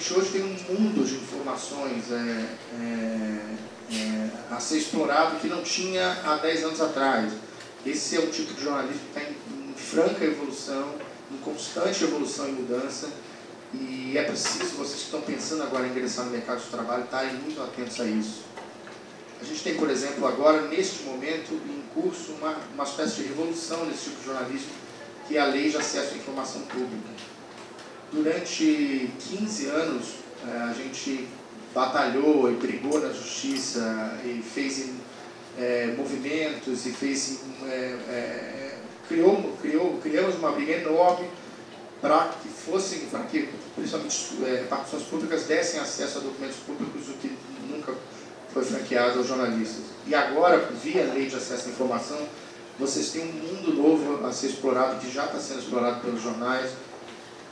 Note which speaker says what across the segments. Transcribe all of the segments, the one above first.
Speaker 1: gente hoje tem um mundo de informações a ser explorado que não tinha há 10 anos atrás. Esse é o tipo de jornalismo que está em franca evolução, em constante evolução e mudança, e é preciso, vocês que estão pensando agora em ingressar no mercado de trabalho, estarem muito atentos a isso. A gente tem, por exemplo, agora, neste momento, em curso, uma espécie de revolução nesse tipo de jornalismo, que é a Lei de Acesso à Informação Pública. Durante 15 anos, a gente batalhou e brigou na justiça e fez movimentos e criamos uma briga enorme para que principalmente repartições públicas dessem acesso a documentos públicos, o que nunca foi franqueado aos jornalistas. E agora, via Lei de Acesso à Informação, vocês têm um mundo novo a ser explorado, que já está sendo explorado pelos jornais,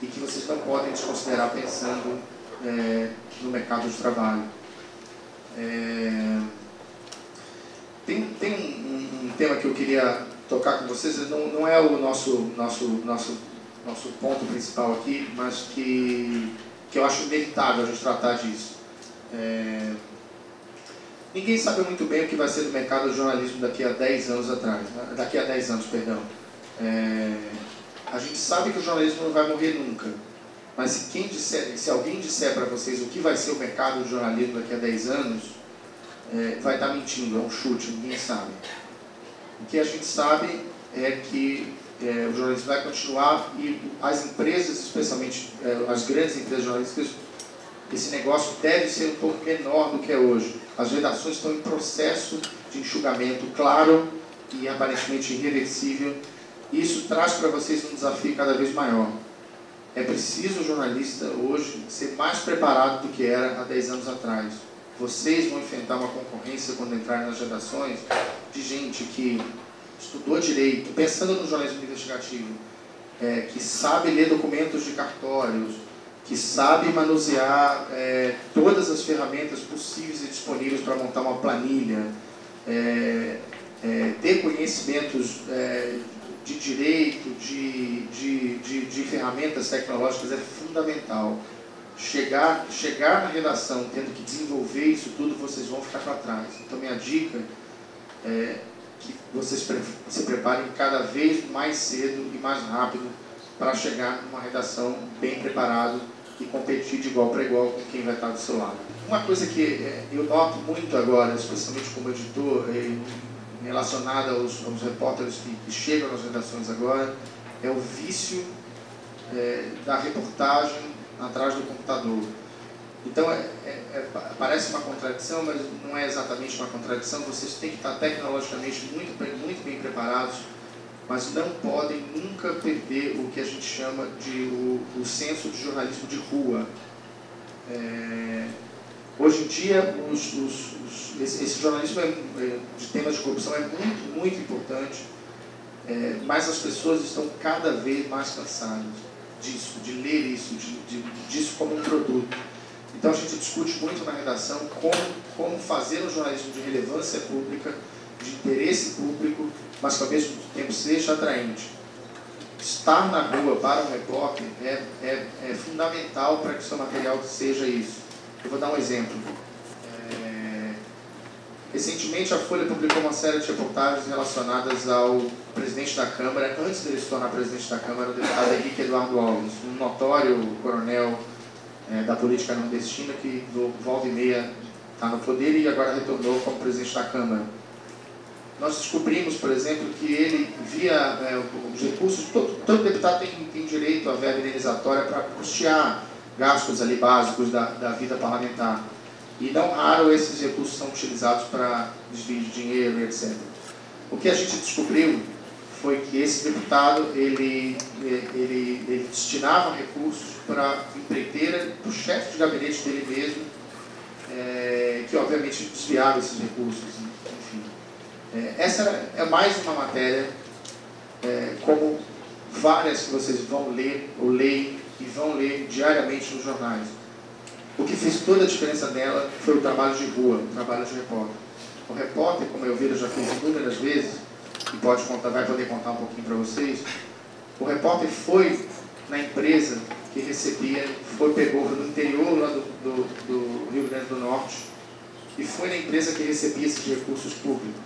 Speaker 1: e que vocês não podem desconsiderar pensando no mercado de trabalho. Tem um tema que eu queria tocar com vocês, não é o nosso ponto principal aqui, mas que eu acho inevitável a gente tratar disso. Ninguém sabe muito bem o que vai ser do mercado do jornalismo daqui a 10 anos atrás, daqui a 10 anos, perdão. A gente sabe que o jornalismo não vai morrer nunca, mas se alguém disser para vocês o que vai ser o mercado do jornalismo daqui a 10 anos, vai estar mentindo, é um chute, ninguém sabe. O que a gente sabe é que o jornalismo vai continuar e as empresas, especialmente as grandes empresas jornalísticas, esse negócio deve ser um pouco menor do que é hoje. As redações estão em processo de enxugamento claro e aparentemente irreversível. E isso traz para vocês um desafio cada vez maior. É preciso o jornalista hoje ser mais preparado do que era há 10 anos atrás. Vocês vão enfrentar uma concorrência quando entrarem nas redações de gente que estudou direito, pensando no jornalismo investigativo, que sabe ler documentos de cartórios, que sabe manusear todas as ferramentas possíveis e disponíveis para montar uma planilha, ter conhecimentos de direito, de ferramentas tecnológicas é fundamental. Chegar na redação tendo que desenvolver isso tudo, vocês vão ficar para trás. Então, minha dica é que vocês se preparem cada vez mais cedo e mais rápido para chegar numa redação bem preparado e competir de igual para igual com quem vai estar do seu lado. Uma coisa que eu noto muito agora, especialmente como editor, relacionada aos repórteres que chegam nas redações agora, é o vício da reportagem atrás do computador. Então, parece uma contradição, mas não é exatamente uma contradição. Vocês têm que estar tecnologicamente muito bem preparados, mas não podem nunca perder o que a gente chama de o senso de jornalismo de rua. Hoje em dia, esse jornalismo de temas de corrupção é muito importante, mas as pessoas estão cada vez mais cansadas disso, de ler isso, disso como um produto. Então a gente discute muito na redação como fazer um jornalismo de relevância pública, de interesse público, mas que ao mesmo tempo seja atraente. Estar na rua para um repórter é fundamental para que o seu material seja isso. Eu vou dar um exemplo. Recentemente a Folha publicou uma série de reportagens relacionadas ao presidente da Câmara, antes dele se tornar presidente da Câmara, o deputado Henrique Eduardo Alves, um notório coronel da política nordestina que volta e meia está no poder e agora retornou como presidente da Câmara. Nós descobrimos, por exemplo, que ele, via os recursos, todo deputado tem direito à verba indenizatória para custear gastos ali básicos da vida parlamentar. E não raro esses recursos são utilizados para desvio de dinheiro e etc. O que a gente descobriu foi que esse deputado ele destinava recursos para a empreiteira, para o chefe de gabinete dele mesmo, que obviamente desviava esses recursos. Enfim, essa é mais uma matéria, como várias que vocês vão ler ou leem e vão ler diariamente nos jornais. O que fez toda a diferença nela foi o trabalho de rua, o trabalho de repórter. O repórter, como eu já fiz inúmeras vezes, e vai poder contar um pouquinho para vocês, o repórter foi na empresa que recebia, pegou no interior lá do Rio Grande do Norte e foi na empresa que recebia esses recursos públicos.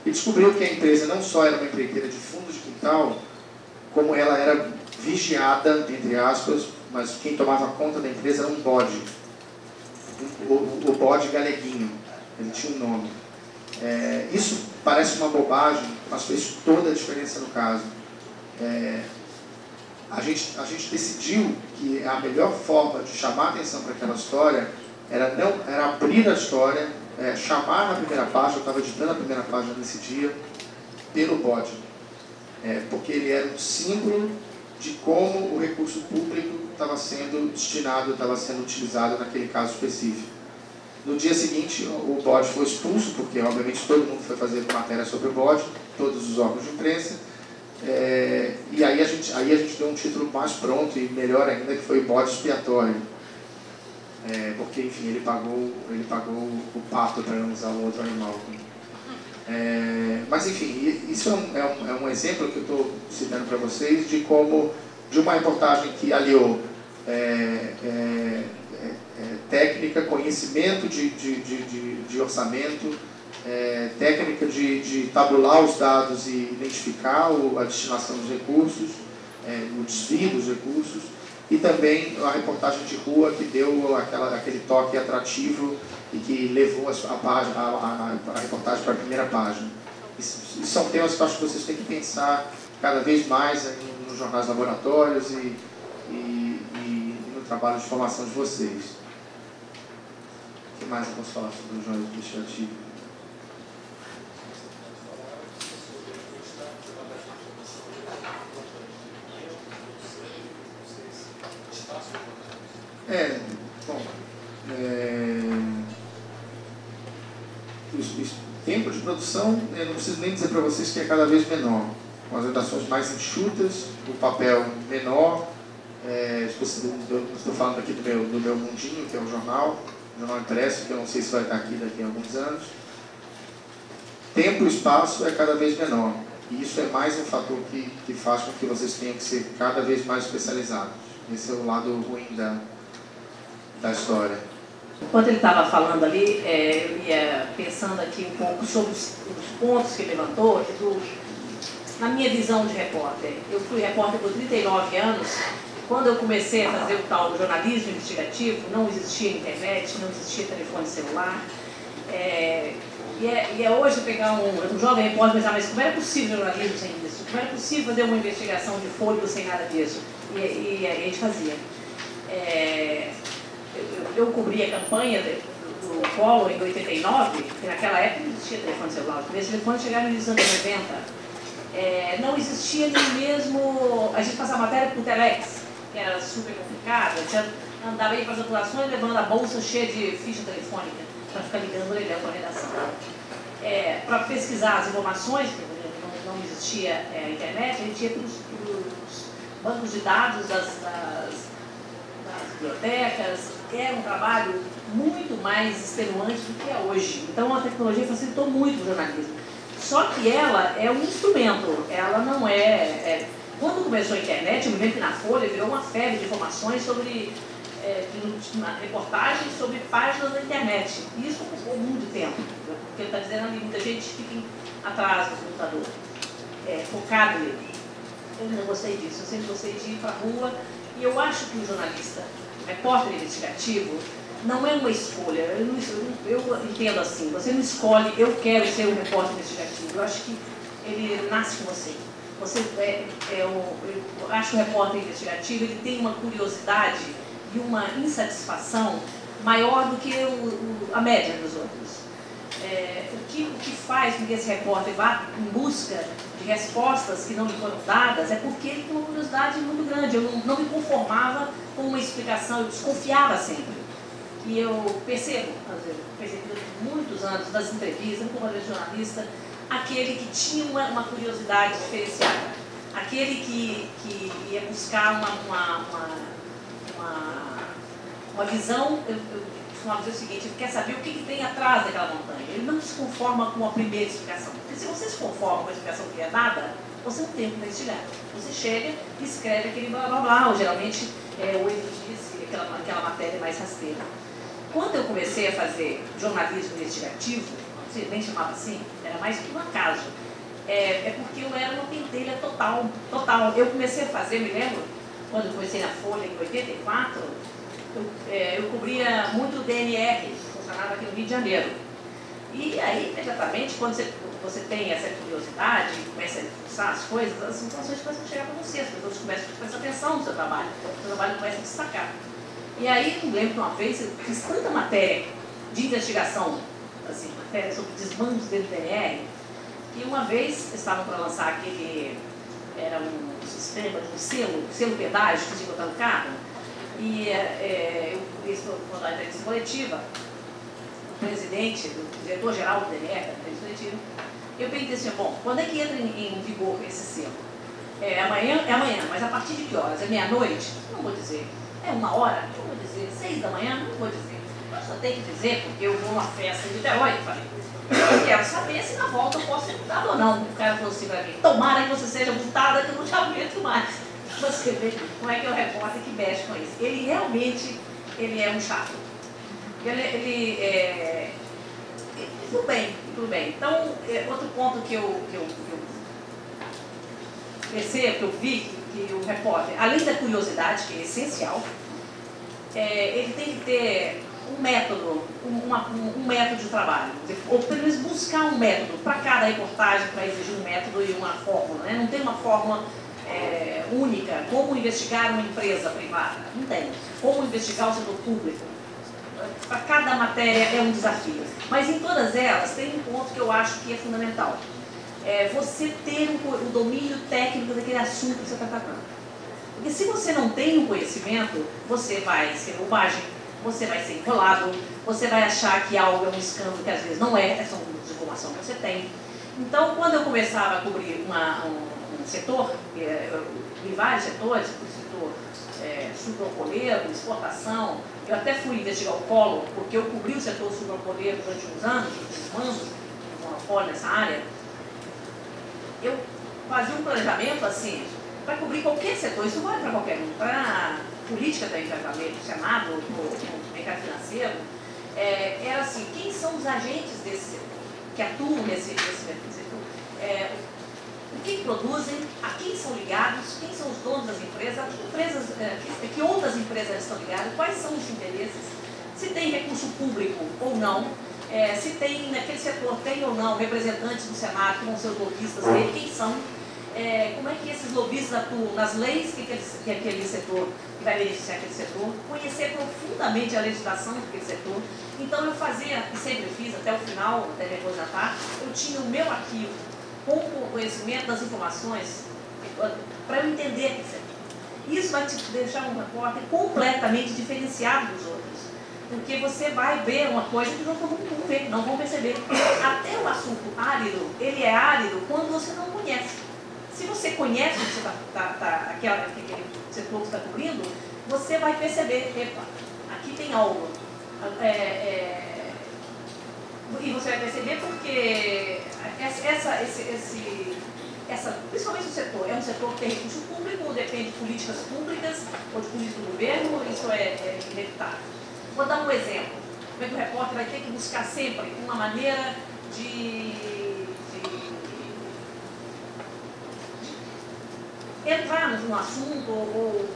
Speaker 1: E descobriu que a empresa não só era uma empreiteira de fundo de quintal, como ela era vigiada, entre aspas, mas quem tomava conta da empresa era um bode. O bode galeguinho, ele tinha um nome. Isso parece uma bobagem, mas fez toda a diferença no caso. A gente decidiu que a melhor forma de chamar a atenção para aquela história era abrir a história, chamar na primeira página. Eu estava editando a primeira página nesse dia, pelo bode. Porque ele era um símbolo de como o recurso público estava sendo destinado, estava sendo utilizado naquele caso específico. No dia seguinte, o bode foi expulso, porque obviamente todo mundo foi fazer matéria sobre o bode, todos os órgãos de imprensa, e aí a gente deu um título mais pronto e melhor ainda, que foi bode expiatório, porque enfim, ele pagou o pato, para não usar um outro animal. Mas enfim, isso é um exemplo que eu estou citando para vocês de como, de uma reportagem que aliou técnica, conhecimento de orçamento, técnica de tabular os dados e identificar a destinação dos recursos, o desvio dos recursos, e também a reportagem de rua que deu aquele toque atrativo e que levou a reportagem para a primeira página. Isso são temas que eu acho que vocês têm que pensar cada vez mais nos jornais laboratórios e no trabalho de formação de vocês. O que mais eu posso falar sobre o jornalismo investigativo? O tempo de produção, eu não preciso nem dizer para vocês que é cada vez menor, com as redações mais enxutas, o papel menor. Estou falando aqui do meu mundinho, que é o jornal impresso, que eu não sei se vai estar aqui daqui a alguns anos. Tempo e espaço é cada vez menor, e isso é mais um fator que faz com que vocês tenham que ser cada vez mais especializados. Esse é o lado ruim da história.
Speaker 2: Enquanto ele estava falando ali, eu ia pensando aqui um pouco sobre os pontos que ele levantou. Na minha visão de repórter, eu fui repórter por 39 anos. Quando eu comecei a fazer o tal do jornalismo investigativo, não existia internet, não existia telefone celular. E é hoje pegar um jovem repórter e pensar, mas como era possível jornalismo sem isso? Como era possível fazer uma investigação de fôlego sem nada disso? E a gente fazia. Eu cobri a campanha do Collor em 89, que naquela época não existia telefone celular. Os primeiros telefones chegaram nos anos 90. Não existia nem mesmo... A gente passava matéria por telex, que era super complicado. A gente andava aí para as apurações levando a bolsa cheia de ficha telefônica para ficar ligando o orelhão com a redação. Para pesquisar as informações, porque não existia a internet, a gente ia para os bancos de dados das bibliotecas. Era um trabalho muito mais extenuante do que é hoje. Então a tecnologia facilitou muito o jornalismo. Só que ela é um instrumento, ela não Quando começou a internet, eu me lembro que na Folha virou uma febre de informações sobre reportagens sobre páginas da internet. E isso ocupou muito tempo, porque ele está dizendo ali, muita gente fica atrás do computador, focado nele. Eu não gostei disso, eu sempre gostei de ir para a rua, e eu acho que o jornalista, repórter investigativo, não é uma escolha. Eu entendo assim, você não escolhe, eu quero ser um repórter investigativo. Eu acho que ele nasce com você. Eu acho que o repórter investigativo ele tem uma curiosidade e uma insatisfação maior do que a média dos outros. O que faz com que esse repórter vá em busca de respostas que não lhe foram dadas é porque ele tem uma curiosidade muito grande. Eu não me conformava com uma explicação, eu desconfiava sempre. E eu percebi muitos anos das entrevistas, como jornalista, aquele que tinha uma curiosidade diferenciada, aquele que ia buscar uma visão. Eu costumava dizer o seguinte: ele quer saber o que tem atrás daquela montanha. Ele não se conforma com a primeira explicação. Porque se você se conforma com a explicação que é dada, você não tem o que investigar. Você chega e escreve aquele blá blá blá, ou geralmente o Edu disse, aquela matéria mais rasteira. Quando eu comecei a fazer jornalismo investigativo, nem chamava assim, era mais que um acaso, porque eu era uma pentelha total. Eu comecei a fazer, me lembro, quando eu comecei na Folha, em 84, eu cobria muito o DNR, que funcionava aqui no Rio de Janeiro. E aí, imediatamente, quando você tem essa curiosidade, começa a fuçar as coisas, as informações começam a chegar para você, as pessoas começam a prestar atenção no seu trabalho, o seu trabalho começa a destacar. E aí, eu lembro que uma vez eu fiz tanta matéria de investigação, assim, matéria sobre desmandos dentro do DNR, que uma vez estavam para lançar aquele, era um sistema de selo pedágio que tinha que botar no carro, e eu fiz uma entrevista coletiva, o presidente, o diretor-geral do DNR, da entrevista coletiva, eu perguntei assim, bom, quando é que entra em vigor esse selo? Amanhã, mas a partir de que horas? É meia-noite? Não vou dizer. É 1 hora? Não vou dizer. 6 da manhã? Não vou dizer. Eu só tenho que dizer porque eu vou numa festa em Niterói, eu falei. Eu quero saber se na volta eu posso ser multado ou não. O cara falou assim para mim, tomara que você seja multada, que eu não te aguento mais. Você vê como é que é o repórter que mexe com isso. Ele realmente, ele é um chato. Tudo bem. Então, outro ponto que eu percebo, que eu vi, que o repórter, além da curiosidade, que é essencial, ele tem que ter um método, um método de trabalho, ou pelo menos buscar um método. Para cada reportagem vai exigir um método e uma fórmula, né? Não tem uma fórmula única. Como investigar uma empresa privada? Não tem. Como investigar o setor público? Para cada matéria é um desafio. Mas em todas elas tem um ponto que eu acho que é fundamental. Você ter o domínio técnico daquele assunto que você está tratando. Porque se você não tem um conhecimento, você vai ser bobagem, você vai ser enrolado, você vai achar que algo é um escândalo que às vezes não é só uma desinformação que você tem. Então, quando eu começava a cobrir um setor, eu vi vários setores, o setor sucroalcooleiro, exportação, eu até fui investigar o polo, porque eu cobri o setor sucroalcooleiro durante uns anos, um monopólio nessa área. Eu fazia um planejamento assim, para cobrir qualquer setor, isso vale para qualquer um, para política também, para o Senado, o mercado financeiro, era assim, quem são os agentes desse setor, que atuam nesse setor, o que produzem, a quem são ligados, quem são os donos das empresas, que outras empresas estão ligadas, quais são os interesses, se tem recurso público ou não, se tem naquele setor, tem ou não representantes do Senado, que vão ser os lobistas dele, quem são, como é que esses lobistas atuam nas leis que aquele setor, que vai beneficiar aquele setor, conhecer profundamente a legislação daquele setor. Então eu fazia, e sempre fiz, até o final, até depois da tarde, eu tinha o meu arquivo com o conhecimento das informações para eu entender aquele setor. Isso vai te deixar um repórter completamente diferenciado dos outros. Porque você vai ver uma coisa que não vão ver, não vão perceber. Até o assunto árido, ele é árido quando você não conhece. Se você conhece aquele setor que está cobrindo, você vai perceber, epa, aqui tem algo. E você vai perceber porque principalmente o setor, é um setor que tem recurso público, depende de políticas públicas ou de política do governo, isso é inevitável. Vou dar um exemplo. Como é que o repórter vai ter que buscar sempre uma maneira de entrar num assunto,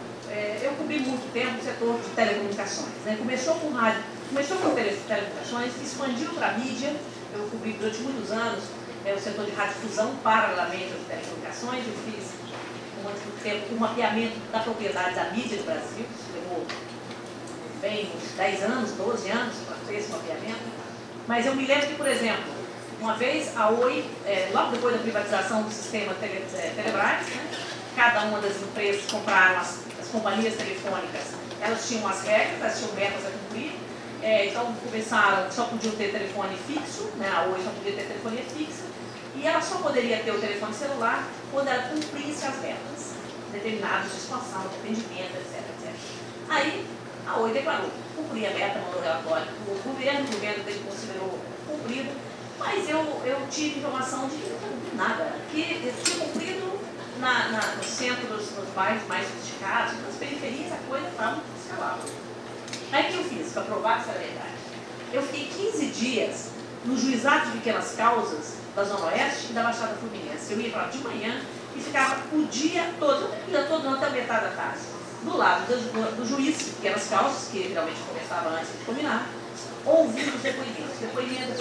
Speaker 2: eu cobri muito tempo o setor de telecomunicações. Né? Começou com telecomunicações, expandiu para a mídia, eu cobri durante muitos anos o setor de radiodifusão paralelamente às telecomunicações, eu fiz muito tempo o mapeamento da propriedade da mídia do Brasil, isso levou bem uns 10 anos, 12 anos para fazer esse mapeamento. Mas eu me lembro que, por exemplo, uma vez a Oi, logo depois da privatização do sistema Telebrás, né, cada uma das empresas compraram as companhias telefônicas, elas tinham as regras, elas tinham metas a cumprir, então começaram, só podiam ter telefone fixo, né, a Oi só podia ter telefonia fixa, e ela só poderia ter o telefone celular quando ela cumprisse as metas determinadas de expansão, de atendimento, etc. Aí a Oi declarou, cumpri a meta, mandou relatório, o governo dele considerou cumprido, mas eu tive informação de que não cumpri nada, que tinha cumprido nos centros, nos bairros mais sofisticados, nas periferias, a coisa estava escalada. Aí o que eu fiz para provar que isso era verdade? Eu fiquei 15 dias no juizado de pequenas causas da Zona Oeste e da Baixada Fluminense. Eu ia para lá de manhã e ficava o dia todo, não até metade da tarde, do lado do juiz de pequenas causas, que geralmente começava antes de combinar, ouvindo os depoimentos.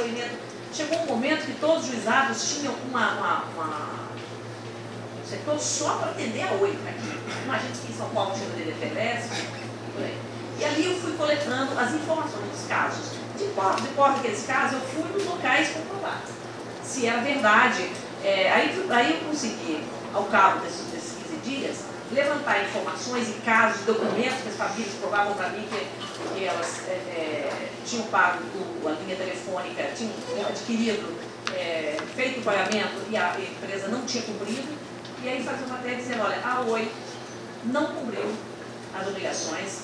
Speaker 2: Chegou um momento que todos os juizados tinham um setor só para atender a 8 aqui. Imagina que em São Paulo tinha o DDPS, por aí. E ali eu fui coletando as informações dos casos. De cor daqueles casos, eu fui nos locais comprovar se era verdade. Aí eu consegui, ao cabo desses 15 dias, levantar informações e casos, documentos que as famílias provavam para mim que elas tinham pago a linha telefônica, tinham adquirido, feito o pagamento e a empresa não tinha cumprido. E aí fazia uma matéria dizendo, olha, a Oi não cumpriu as obrigações,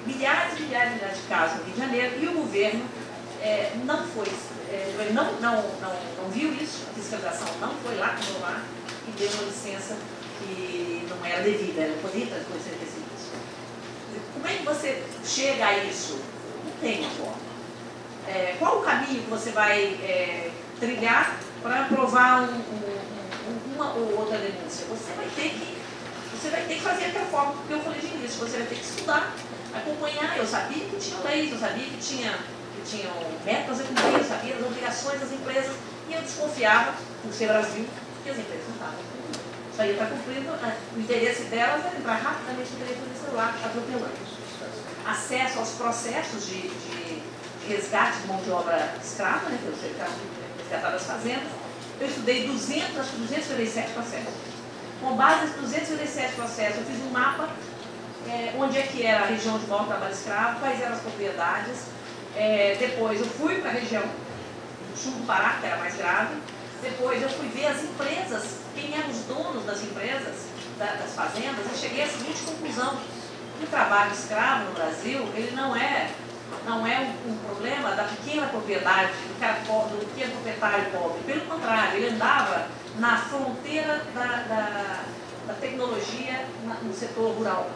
Speaker 2: milhares e milhares de casos no Rio de Janeiro, e o governo não viu isso, a fiscalização não foi lá comprovar e deu uma licença que não era devida, ela poderia ter acontecido isso. Como é que você chega a isso? Não tem uma forma. Qual o caminho que você vai trilhar para provar uma ou outra denúncia? Você vai ter que fazer aquela forma que eu falei de início, você vai ter que estudar, acompanhar. Eu sabia que tinha leis, eu sabia que tinham metas a cumprir, eu sabia das obrigações das empresas, e eu desconfiava, por ser Brasil, que as empresas não estavam cumprindo. Isso aí está cumprindo, o interesse delas é entrar rapidamente no telefone celular, atropelando. Acesso aos processos de resgate de mão de obra escrava, né, que eu sei que resgatar das fazendas. Eu estudei 257 processos. Com base nesses 257 processos, eu fiz um mapa onde é que era a região de maior trabalho escravo, quais eram as propriedades. Depois eu fui para a região do sul do Pará, que era mais grave. Depois eu fui ver as empresas, quem eram os donos das empresas, das fazendas, e cheguei à seguinte conclusão: o trabalho escravo no Brasil, ele não é um problema da pequena propriedade, do pequeno proprietário pobre. Pelo contrário, ele andava na fronteira da tecnologia no setor rural.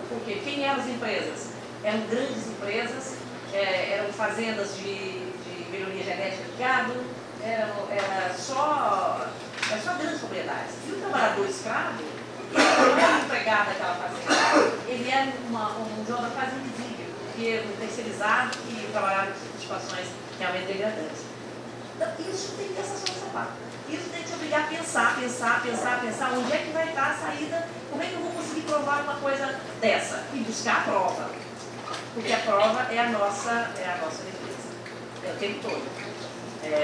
Speaker 2: Porque quem eram as empresas? Eram grandes empresas, eram fazendas de melhoria genética de gado, era só grandes propriedades. E o trabalhador escravo, ele não era empregado daquela fazenda, ele era um jogador quase invisível, porque um terceirizado que trabalhava em situações realmente degradantes. Então, isso tem que ter essa solução. Isso tem que te obrigar a pensar onde é que vai estar a saída, como é que eu vou conseguir provar uma coisa dessa e buscar a prova. Porque a prova é a nossa defesa, o tempo todo.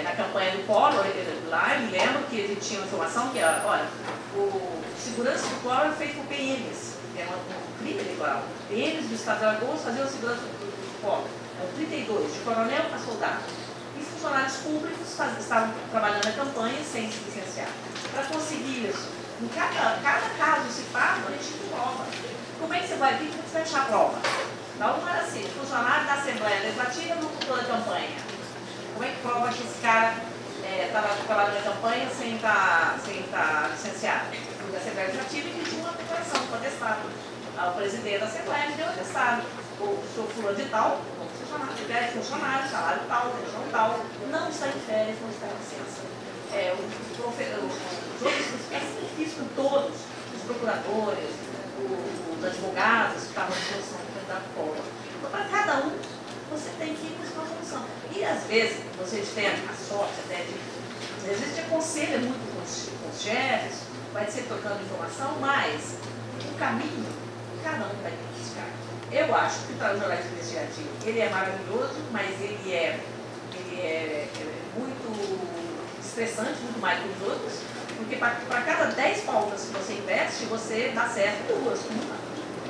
Speaker 2: Na campanha do Collor, lá eu me lembro que ele tinha uma informação que era, olha, o segurança do Collor é feito por PMs, que é um crime eleitoral. PMs do Estado de Alagoas faziam a segurança do Collor. É o 32, de coronel a soldado. E funcionários públicos estavam trabalhando na campanha sem se licenciar. Para conseguir isso, em cada caso citado, a gente tem prova. Como é que você vai vir? Como você vai achar a prova? Na uma era assim, funcionário da Assembleia Legislativa no culto da campanha. Como é que prova que esse cara estava trabalhando na campanha sem estar licenciado? Porque a Assembleia Legislativa pediu uma declaração para atestado. O presidente da Assembleia deu atestado. O senhor fulano de tal, funcionário, salário tal, pensão tal, não está em férias, não está em licença. Os outros difícil com todos, os procuradores, os advogados que estavam à disposição do candidato Collor. Então, para cada um, você tem que ir buscar uma solução. E às vezes, vocês têm a sorte até às vezes te aconselha muito com os chefes, vai ser trocando informação, mas o caminho, cada um vai ter que buscar. Eu acho que o jornalismo investigativo, ele é maravilhoso, mas ele é muito estressante, muito mais que os outros, porque para cada 10 pautas que você investe, você dá certo em 2,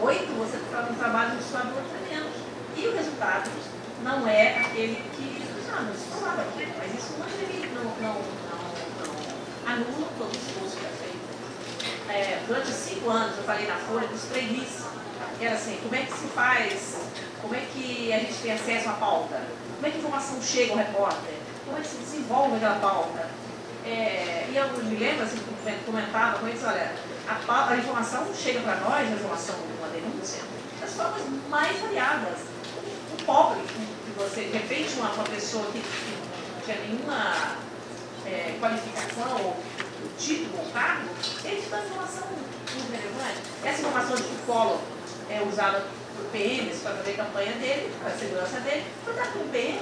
Speaker 2: 8 você faz um trabalho no estado, outro é menos. E o resultado não é aquele que, mas isso não anula todo o esforço que é feito. Durante 5 anos, eu falei na Folha dos trainees, que era assim, como é que se faz, como é que a gente tem acesso à pauta, como é que a informação chega ao repórter, como é que se desenvolve aquela pauta. E eu me lembro, assim, comentava com eles, olha, a informação chega para nós, a informação de uma denúncia, das formas mais variadas. O pobre, que você, de repente, uma pessoa que não tinha nenhuma qualificação, ou título ou cargo, ele te dá informação muito relevante. Essa informação de que o Collor é usada por PMs para fazer a campanha dele, para a segurança dele, foi dado por um PM.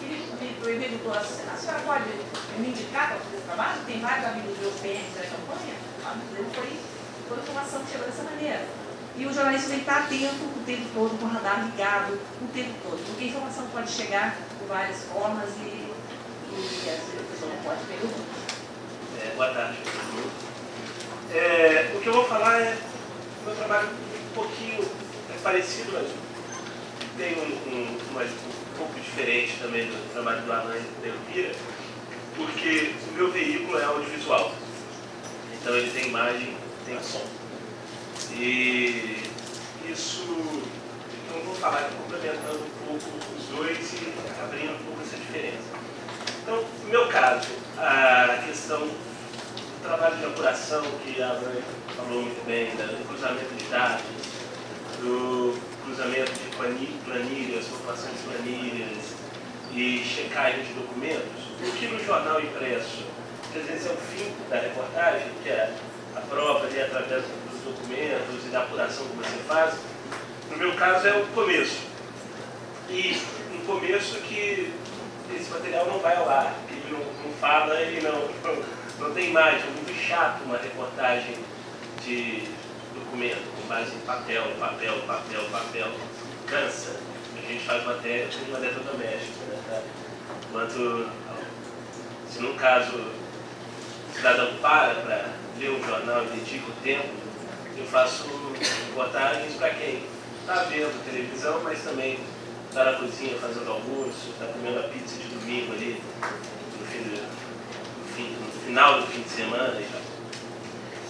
Speaker 2: Ele perguntou, a senhora pode me indicar para fazer esse trabalho? Tem vários amigos meus PMs na campanha. A amigo dele foi a informação que chegou dessa maneira. E o jornalista tem que estar atento o tempo todo, com o radar ligado o tempo todo, porque a informação pode chegar de várias formas e às vezes a pessoa não pode perguntar.
Speaker 3: Boa tarde. O que eu vou falar é meu trabalho um pouquinho parecido, mas tem um pouco diferente também do trabalho do Alan e da Elvira, porque o meu veículo é audiovisual. Então ele tem imagem, tem som. E isso, então eu vou falar complementando um pouco os dois e abrindo um pouco essa diferença. Então, no meu caso, a questão do trabalho de apuração, que a Alan falou muito bem, do cruzamento de dados, do cruzamento de planilhas, formação de planilhas e checagem de documentos, o que no jornal impresso, que às vezes é o fim da reportagem, que é a prova ali através dos documentos e da apuração que você faz, no meu caso é o começo. E um começo que esse material não vai ao ar, ele não fala, ele não tem imagem. É muito chato uma reportagem de documento com base em papel. Cansa. A gente faz matéria com uma eletrodoméstica, né? Tá? Enquanto, se num caso o cidadão para ler um jornal e dedica o tempo, eu faço reportagens para quem está vendo televisão, mas também está na cozinha fazendo almoço, está comendo a pizza de domingo ali, no final do fim de semana e tal.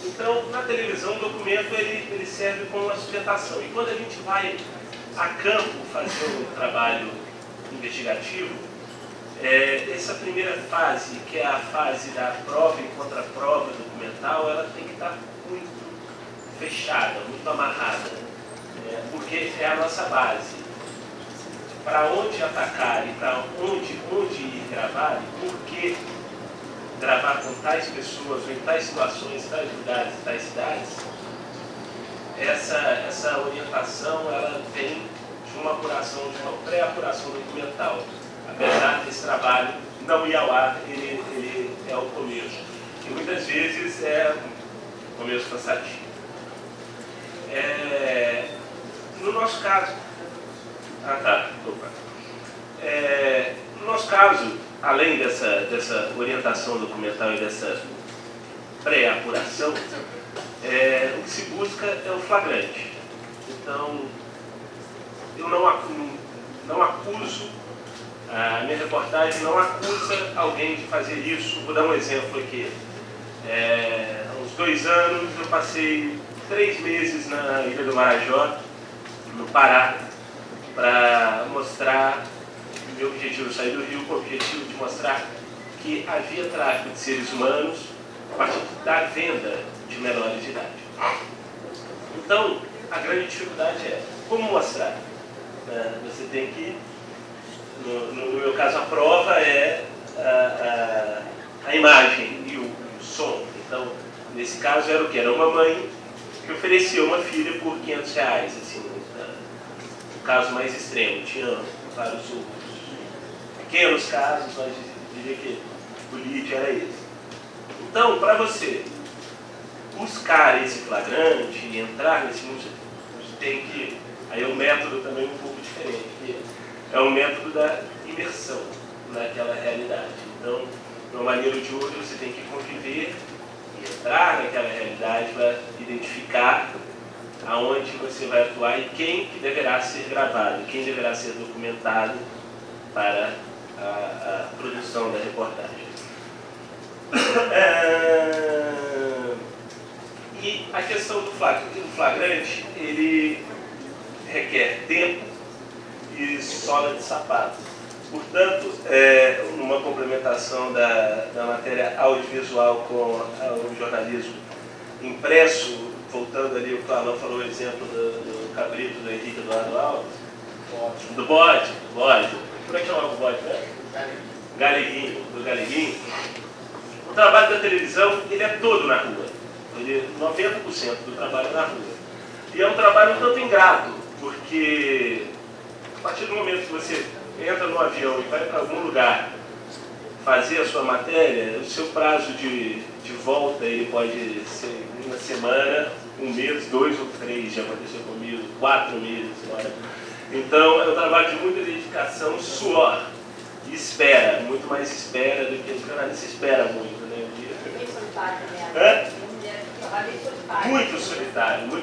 Speaker 3: Então, na televisão, o documento ele serve como uma sustentação. E quando a gente vai a campo fazer um trabalho investigativo, essa primeira fase, que é a fase da prova e contra-prova documental, ela tem que estar muito fechada, muito amarrada, porque é a nossa base. Para onde atacar e para onde ir gravar e por que gravar com tais pessoas, ou em tais situações, tais lugares, tais cidades, essa orientação ela vem de uma apuração, de uma pré-apuração documental. Apesar desse trabalho não ir ao ar, ele é o começo. E muitas vezes é o começo cansativo. No nosso caso, no nosso caso, além dessa orientação documental e dessa pré-apuração, o que se busca é o flagrante. Então, eu não acuso, a minha reportagem não acusa alguém de fazer isso. Vou dar um exemplo aqui. Há uns 2 anos eu passei 3 meses na Ilha do Marajó, no Pará, para mostrar, o meu objetivo, sair do Rio com o objetivo de mostrar que havia tráfico de seres humanos a partir da venda de menores de idade. Então, a grande dificuldade é como mostrar. Você tem que, no meu caso, a prova é a imagem e o som. Então, nesse caso era o quê? Era uma mãe que oferecia uma filha por R$500, assim, o caso mais extremo. Tinha vários outros pequenos casos, mas diria que o lead era esse. Então, para você buscar esse flagrante e entrar nesse mundo, você tem que... Aí é um método também um pouco diferente, que é o método da imersão naquela realidade. Então, de uma maneira ou de outra, você tem que conviver e entrar naquela realidade para identificar aonde você vai atuar e quem que deverá ser gravado, quem deverá ser documentado para a produção da reportagem. E a questão do flagrante, ele requer tempo e sola de sapato. Portanto, uma complementação da matéria audiovisual com o jornalismo impresso, voltando ali o que o Alan falou, o exemplo do cabrito do Henrique Eduardo Alves, do bode. Como é que chama o bode, né? Galeguinho, do Galeguinho. O trabalho da televisão, ele é todo na rua. 90% do trabalho é na rua. E é um trabalho um tanto ingrato, porque a partir do momento que você entra no avião e vai para algum lugar fazer a sua matéria, o seu prazo de volta ele pode ser uma semana, um mês, 2 ou 3, já aconteceu comigo, 4 meses. Olha. Então é um trabalho de muita dedicação, suor e espera, muito mais espera do que o jornalista espera muito, né?
Speaker 4: Bem solitário também.
Speaker 3: Muito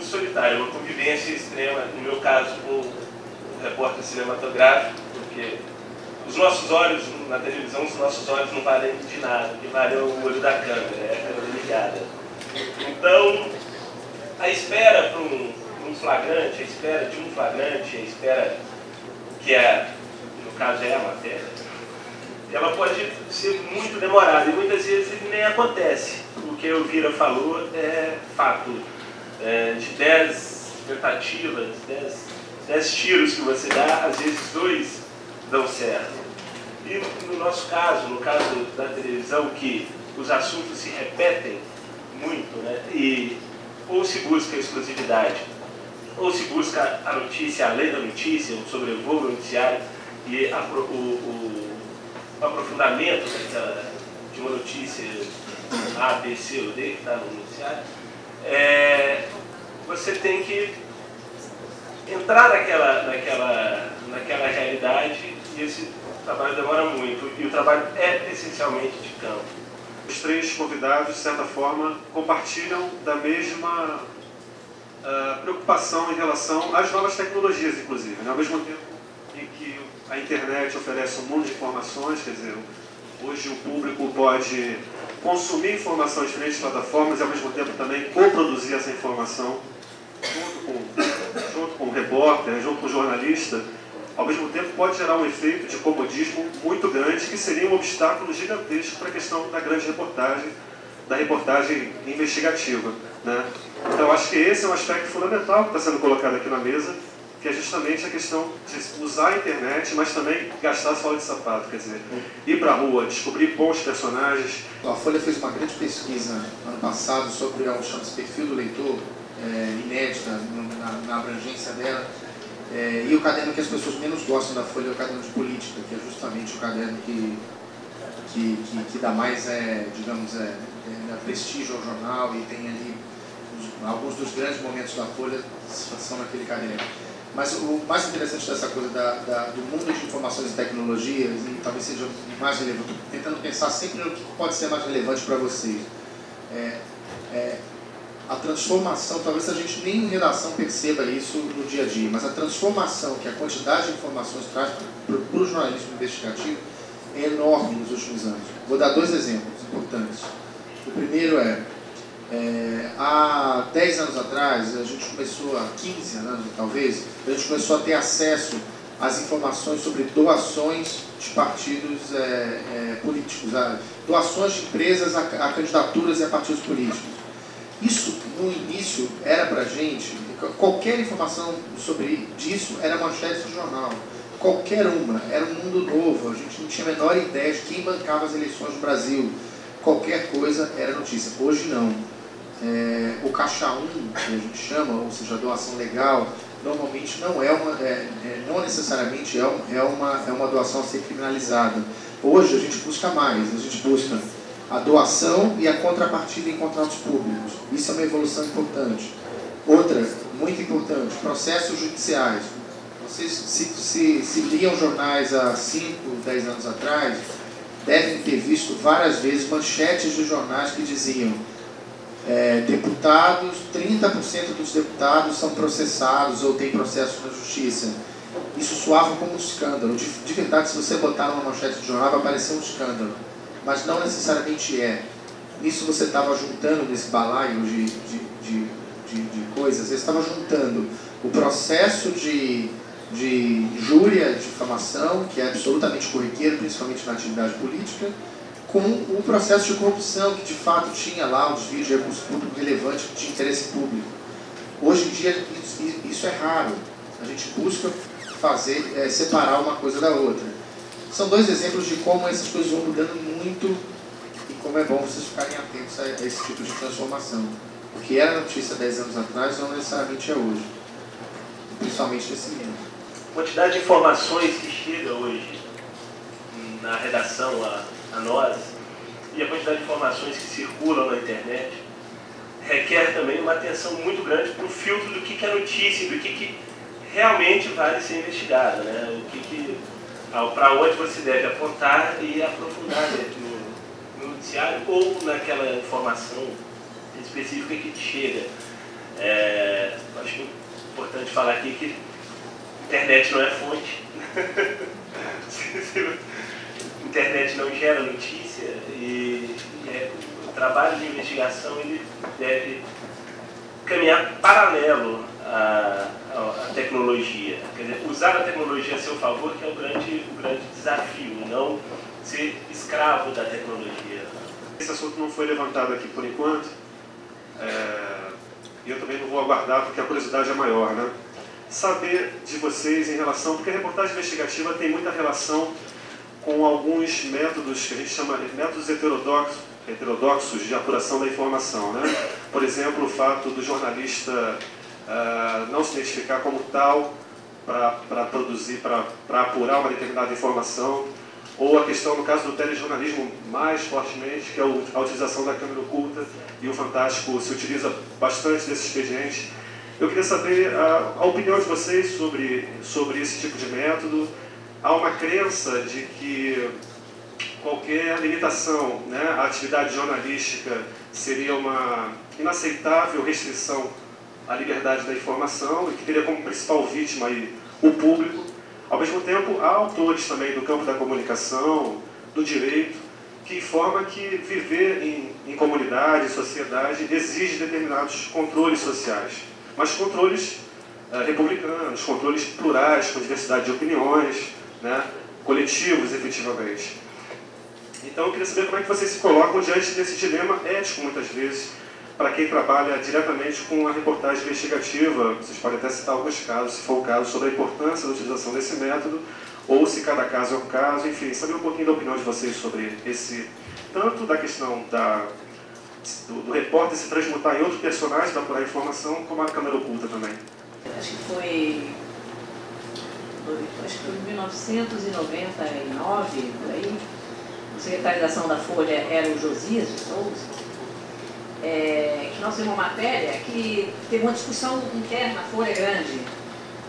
Speaker 3: solitário, uma convivência extrema, no meu caso com o repórter cinematográfico, porque os nossos olhos, na televisão, os nossos olhos não valem de nada, o que vale é o olho da câmera, é a câmera ligada. Então, a espera para um flagrante, a espera de um flagrante, a espera que é, no caso é a matéria, ela pode ser muito demorada e muitas vezes nem acontece. O que a Elvira falou é fato. De 10 tentativas, 10 tiros que você dá, às vezes 2 dão certo. E no nosso caso, no caso da televisão, que os assuntos se repetem muito, né? E ou se busca exclusividade, ou se busca a notícia, além da notícia, o sobrevoo no noticiário e o aprofundamento de uma notícia A, B, C ou D que está no noticiário, você tem que entrar naquela realidade e esse trabalho demora muito. E o trabalho é essencialmente de campo.
Speaker 5: Os 3 convidados, de certa forma, compartilham da mesma preocupação em relação às novas tecnologias, inclusive. Né? Ao mesmo tempo em que a internet oferece um mundo de informações, quer dizer, hoje o público pode consumir informação em diferentes plataformas e ao mesmo tempo também coproduzir essa informação junto com o repórter, junto com o jornalista, ao mesmo tempo pode gerar um efeito de comodismo muito grande, que seria um obstáculo gigantesco para a questão da grande reportagem, da reportagem investigativa. Né? Então acho que esse é um aspecto fundamental que está sendo colocado aqui na mesa, que é justamente a questão de usar a internet, mas também gastar sola de sapato, quer dizer, ir para a rua, descobrir bons personagens.
Speaker 1: A Folha fez uma grande pesquisa ano passado sobre o chamado perfil do leitor, inédita na abrangência dela, e o caderno que as pessoas menos gostam da Folha é o caderno de política, que é justamente o caderno que dá mais, digamos, prestígio ao jornal e tem ali alguns dos grandes momentos da Folha são naquele caderno. Mas o mais interessante dessa coisa do mundo de informações e tecnologias, e talvez seja o mais relevante, tentando pensar sempre no que pode ser mais relevante para vocês, a transformação, talvez a gente nem em redação perceba isso no dia a dia, mas a transformação que a quantidade de informações traz para o jornalismo investigativo é enorme nos últimos anos. Vou dar 2 exemplos importantes. O primeiro há 10 anos atrás, a gente começou, há 15 anos talvez, a gente começou a ter acesso às informações sobre doações de partidos políticos, doações de empresas a candidaturas e a partidos políticos. Isso, no início, era para a gente, qualquer informação sobre disso era manchete de jornal. Qualquer uma, era um mundo novo, a gente não tinha a menor ideia de quem bancava as eleições no Brasil. Qualquer coisa era notícia. Hoje não. O Caixa 1, que a gente chama, ou seja, a doação legal, normalmente não não necessariamente é uma doação a ser criminalizada. Hoje a gente busca mais, a gente busca a doação e a contrapartida em contratos públicos. Isso é uma evolução importante. Outra, muito importante, processos judiciais. Vocês, se liam jornais há 5, 10 anos atrás, devem ter visto várias vezes manchetes de jornais que diziam 30% dos deputados são processados ou têm processos na justiça. Isso soava como um escândalo. De verdade, se você botar numa manchete de jornal, vai parecer um escândalo. Mas não necessariamente é. Nisso você estava juntando, nesse balaio de coisas, você estava juntando o processo de injúria, difamação, que é absolutamente corriqueiro, principalmente na atividade política, com o processo de corrupção, que de fato tinha lá os vídeos de recurso público relevante, que tinha interesse público. Hoje em dia isso é raro. A gente busca separar uma coisa da outra. São dois exemplos de como essas coisas vão mudando muito e como é bom vocês ficarem atentos a esse tipo de transformação. O que era notícia 10 anos atrás não necessariamente é hoje, principalmente nesse meio.
Speaker 3: A quantidade de informações que chega hoje na redação a nós e a quantidade de informações que circulam na internet requer também uma atenção muito grande para o filtro do que é notícia, do que realmente vale ser investigado, né? Para onde você deve apontar e aprofundar no noticiário ou naquela informação específica que te chega. Acho importante falar aqui que internet não é fonte. Internet não gera notícia e o trabalho de investigação ele deve caminhar paralelo à tecnologia. Quer dizer, usar a tecnologia a seu favor que é o grande desafio, e não ser escravo da tecnologia.
Speaker 5: Esse assunto não foi levantado aqui por enquanto, e eu também não vou aguardar porque a curiosidade é maior, né? Saber de vocês em relação, porque a reportagem investigativa tem muita relação com alguns métodos que a gente chama de métodos heterodoxos de apuração da informação, né? Por exemplo, o fato do jornalista não se identificar como tal para produzir, para apurar uma determinada informação, ou a questão, no caso do telejornalismo, mais fortemente, que é a utilização da câmera oculta, e o Fantástico se utiliza bastante desse expediente. Eu queria saber a opinião de vocês sobre esse tipo de método. Há uma crença de que qualquer limitação, né, à atividade jornalística seria uma inaceitável restrição à liberdade da informação e que teria como principal vítima aí o público. Ao mesmo tempo, há autores também do campo da comunicação, do direito, que informam que viver em comunidade, em sociedade, exige determinados controles sociais, mas controles republicanos, controles plurais, com diversidade de opiniões, né, coletivos, efetivamente. Então, eu queria saber como é que vocês se colocam diante desse dilema ético, muitas vezes, para quem trabalha diretamente com a reportagem investigativa. Vocês podem até citar alguns casos, se for o caso, sobre a importância da utilização desse método, ou se cada caso é um caso, enfim, saber um pouquinho da opinião de vocês sobre esse, tanto da questão do repórter se transmutar em outro personagem para apurar a informação, como a câmera oculta também.
Speaker 2: Acho que foi em 1999, por aí, o secretário de Ação da Folha era o Josias de Souza, que nós temos uma matéria que teve uma discussão interna na Folha grande,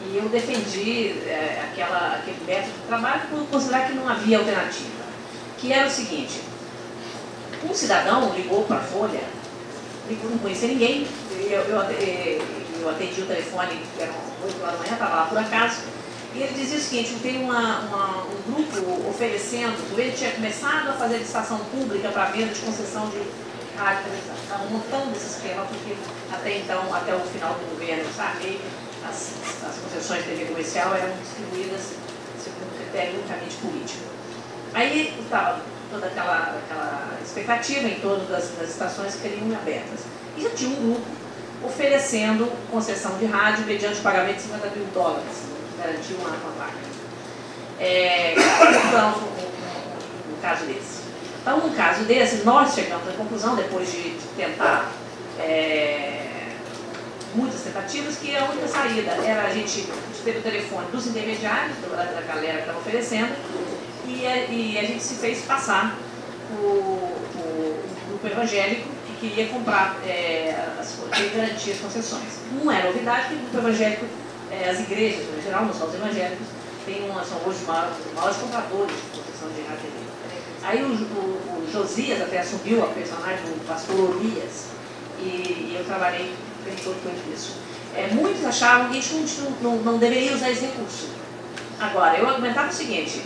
Speaker 2: e eu defendi aquele método de trabalho por considerar que não havia alternativa, que era o seguinte: um cidadão ligou para a Folha, não conhecia ninguém, eu atendi o telefone, eram 8 horas da manhã, estava lá por acaso, e ele dizia o seguinte: tem um grupo oferecendo, ele tinha começado a fazer licitação pública para venda de concessão de rádio e televisão. Estava montando esse esquema, porque até então, até o final do governo, sabe, as concessões de TV comercial eram distribuídas segundo um critério unicamente político. Aí estava toda aquela expectativa em torno das estações que seriam abertas. E já tinha um grupo oferecendo concessão de rádio mediante pagamento de $50 mil, garantia uma vaga. No caso desse. Então, no caso desse, nós chegamos à conclusão, depois de tentar muitas tentativas, que a única saída era a gente ter o telefone dos intermediários, da galera que estava oferecendo, e a gente se fez passar o grupo evangélico que queria comprar, garantir as concessões. Não é novidade que o grupo evangélico, as igrejas, em geral, não só os evangélicos, são hoje os maiores compradores de concessão de rádio e TV. Aí o Josias até assumiu a personagem do pastor Urias, e eu trabalhei em torno disso. Muitos achavam que a gente não deveria usar esse recurso. Agora, eu argumentava o seguinte: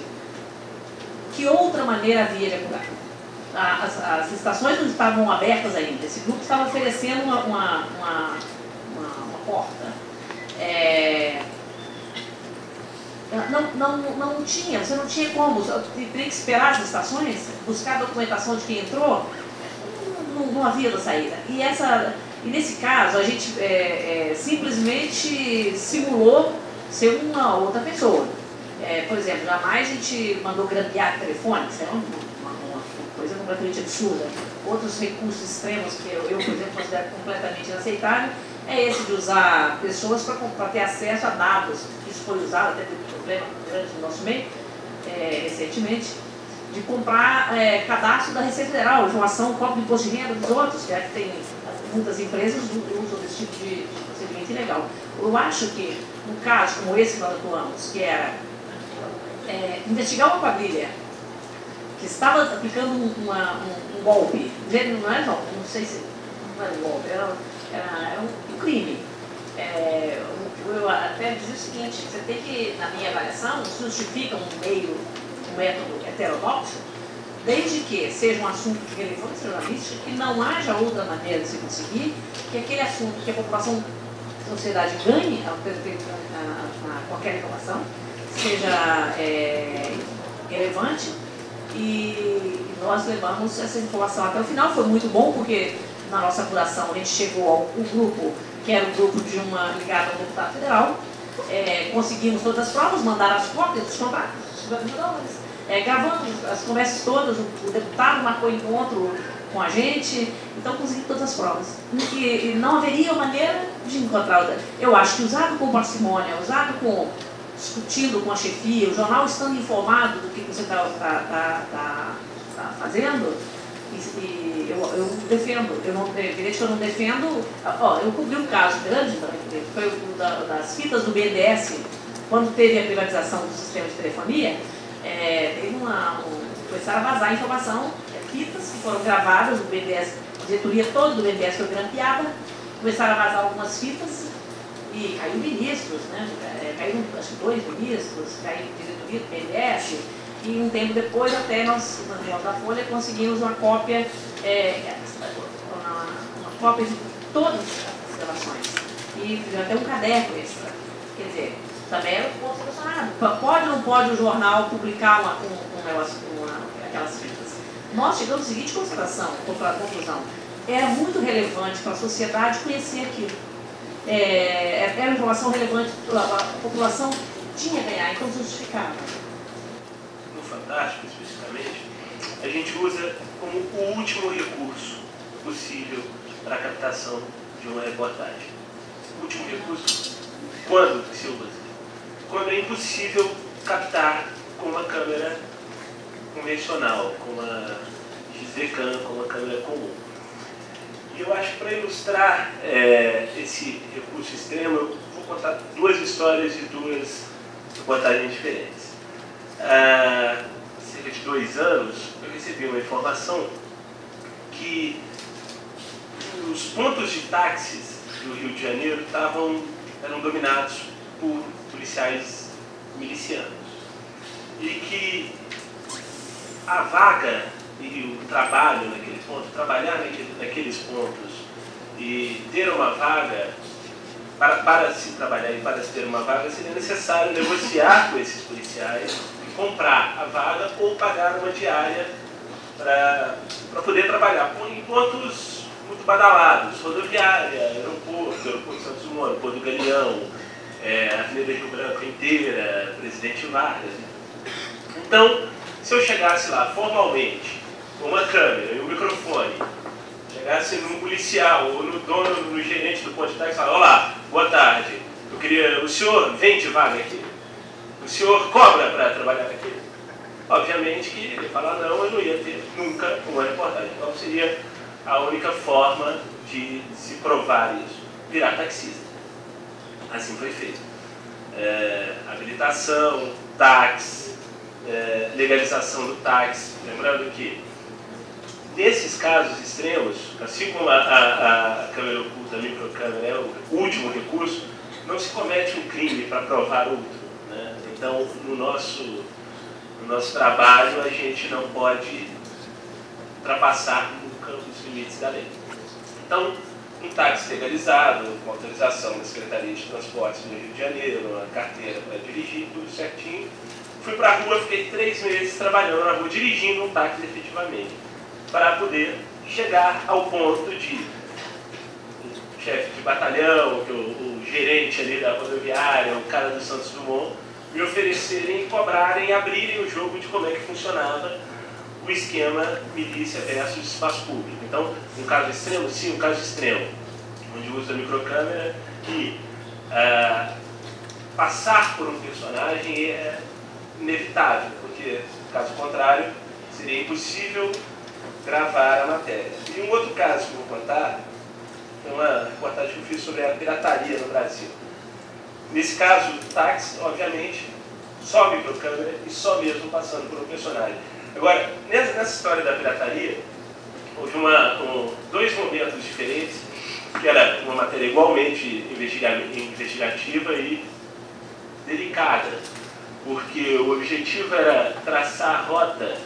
Speaker 2: que outra maneira havia de apurar? As estações não estavam abertas ainda, esse grupo estava oferecendo uma porta. não tinha, você não tinha como, teria que esperar as estações, buscar a documentação de quem entrou, não havia saída. E nesse caso, a gente simplesmente simulou ser uma outra pessoa. Por exemplo, jamais a gente mandou grampear telefone, isso é uma coisa completamente absurda. Outros recursos extremos que eu, por exemplo, considero completamente inaceitável é esse de usar pessoas para ter acesso a dados. Isso foi usado, até teve um problema grande no nosso meio, recentemente, de comprar cadastro da Receita Federal, informação, cópia do imposto de renda dos outros, que tem muitas empresas usam desse tipo de procedimento ilegal. Eu acho que, no caso como esse que nós atuamos, que era investigar uma quadrilha que estava aplicando um golpe, não sei se não era um golpe, era um crime. Eu até dizer o seguinte, você tem que, na minha avaliação, justifica um método heterodoxo, desde que seja um assunto de relevância jornalística, que não haja outra maneira de se conseguir, que aquele assunto que a população, a sociedade ganhe com aquela informação, seja relevante, e nós levamos essa informação até o final. Foi muito bom, porque na nossa apuração a gente chegou ao grupo, que era o grupo de uma ligada ao deputado federal, conseguimos todas as provas, mandaram as cópias dos contratos, gravamos as conversas todas, o deputado marcou encontro com a gente, então conseguimos todas as provas. E não haveria maneira de encontrar outra. Eu acho que usado com parcimônia, usado discutindo com a chefia, o jornal estando informado do que você está fazendo, e eu defendo, eu não defendo. Eu cobri um caso grande, foi o das fitas do BNDES, quando teve a privatização do sistema de telefonia, começaram a vazar informação, fitas que foram gravadas do BNDES, a diretoria toda do BNDES foi grampeada, começaram a vazar algumas fitas, e caiu ministros, né? Caíram acho que 2 ministros, caiu diretoria do BNDES, e um tempo depois até nós, na reunião da Folha, conseguimos uma cópia de todas as gravações. E fizemos até um caderno extra. Quer dizer, também era um ponto solucionado. Pode ou não pode o jornal publicar aquelas fitas? Nós chegamos à seguinte conclusão. Era muito relevante para a sociedade conhecer aquilo. Era uma informação relevante, a população tinha a ganhar, então justificava.
Speaker 3: No Fantástico, especificamente, a gente usa como o último recurso possível para a captação de uma reportagem. O último recurso, quando se usa? Quando é impossível captar com uma câmera convencional, com uma XD-Cam, com uma câmera comum. E eu acho que para ilustrar esse recurso extremo, eu vou contar 2 histórias de 2 reportagens diferentes. Há cerca de 2 anos, eu recebi uma informação que os pontos de táxis do Rio de Janeiro eram dominados por policiais milicianos. E que a vaga e o trabalho naquele ponto, trabalhar naqueles pontos e ter uma vaga, para se trabalhar e para se ter uma vaga, seria necessário negociar com esses policiais, comprar a vaga ou pagar uma diária para poder trabalhar em pontos muito badalados, rodoviária, aeroporto Santos Dumont, aeroporto do Galeão, Avenida Rio Branco inteira, Presidente Vargas. Então, se eu chegasse lá formalmente, com uma câmera e um microfone, chegasse num policial ou no gerente do ponto de táxi e falar: olá, boa tarde, o senhor vende vaga aqui? O senhor cobra para trabalhar aqui? Obviamente que ele falar não, eu não ia ter nunca uma reportagem. Então seria a única forma de se provar isso, virar taxista. Assim foi feito. Habilitação, táxi, legalização do táxi. Lembrando que nesses casos extremos, assim como a câmera oculta, a microcâmera é o último recurso, não se comete um crime para provar outro, né? Então, no nosso trabalho, a gente não pode ultrapassar nunca os limites da lei. Então, um táxi legalizado, com autorização da Secretaria de Transportes do Rio de Janeiro, uma carteira para dirigir, tudo certinho. Fui para a rua, fiquei 3 meses trabalhando na rua, dirigindo um táxi efetivamente, para poder chegar ao ponto de o chefe de batalhão, o gerente ali da rodoviária, o cara do Santos Dumont, me oferecerem, cobrarem, abrirem o jogo de como é que funcionava o esquema milícia versus espaço público. Então, um caso extremo, sim, um caso extremo, onde o uso da microcâmera e passar por um personagem é inevitável, porque, caso contrário, seria impossível gravar a matéria. E um outro caso que eu vou contar é uma reportagem que eu fiz sobre a pirataria no Brasil. Nesse caso, o táxi, obviamente, só microcâmera e só mesmo passando por um personagem. Agora, nessa história da pirataria, houve dois momentos diferentes, que era uma matéria igualmente investigativa e delicada, porque o objetivo era traçar a rota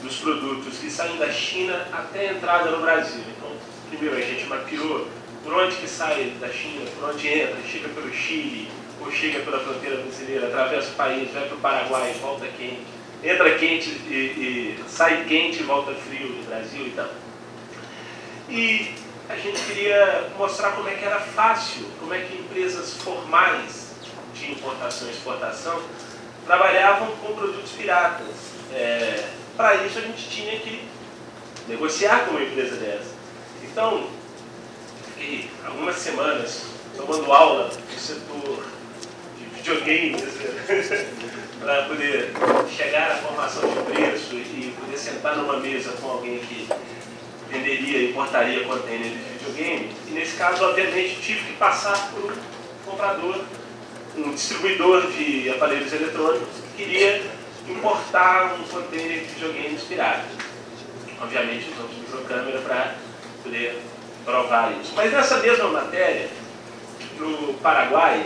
Speaker 3: dos produtos que saem da China até a entrada no Brasil. Então, primeiro a gente mapeou por onde que sai da China, por onde entra, chega pelo Chile, ou chega pela fronteira brasileira, atravessa o país, vai para o Paraguai, volta quente, entra quente e sai quente e volta frio do Brasil e tal. E a gente queria mostrar como é que era fácil, como é que empresas formais de importação e exportação trabalhavam com produtos piratas. Para isso a gente tinha que negociar com uma empresa dessa. Então, fiquei algumas semanas tomando aula do setor de videogames para poder chegar à formação de preço e poder sentar numa mesa com alguém que venderia e importaria container de videogame. E nesse caso, obviamente, tive que passar por um comprador, um distribuidor de aparelhos eletrônicos que queria importar um container de videogames pirata. Obviamente, usamos microcâmera para poder provar isso. Mas nessa mesma matéria, no Paraguai,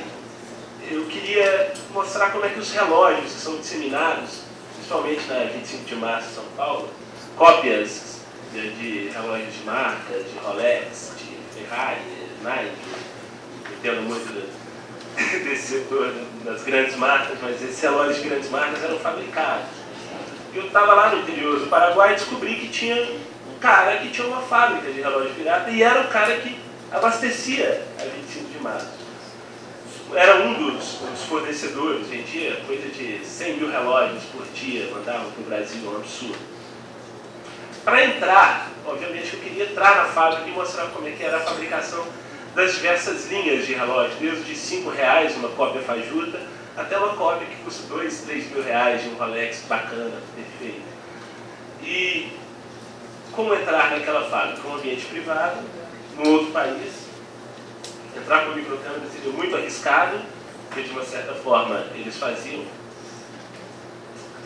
Speaker 3: eu queria mostrar como é que os relógios que são disseminados, principalmente na 25 de março em São Paulo, cópias de relógios de marca, de Rolex, de Ferrari, Nike, entendo muito desse setor das grandes marcas, mas esses relógios de grandes marcas eram fabricados. Eu estava lá no interior do Paraguai e descobri que tinha um cara que tinha uma fábrica de relógio pirata e era o cara que abastecia a 25 de março. Era um dos fornecedores, vendia coisa de 100 mil relógios por dia, mandavam para o Brasil, um absurdo. Para entrar, obviamente eu queria entrar na fábrica e mostrar como é que era a fabricação das diversas linhas de relógio, desde de R$5 uma cópia fajuta, até uma cópia que custa R$2, R$3 mil de um Rolex bacana, perfeito. E como entrar naquela fábrica? Um ambiente privado, num outro país. Entrar com microcâmera seria muito arriscado, porque de uma certa forma eles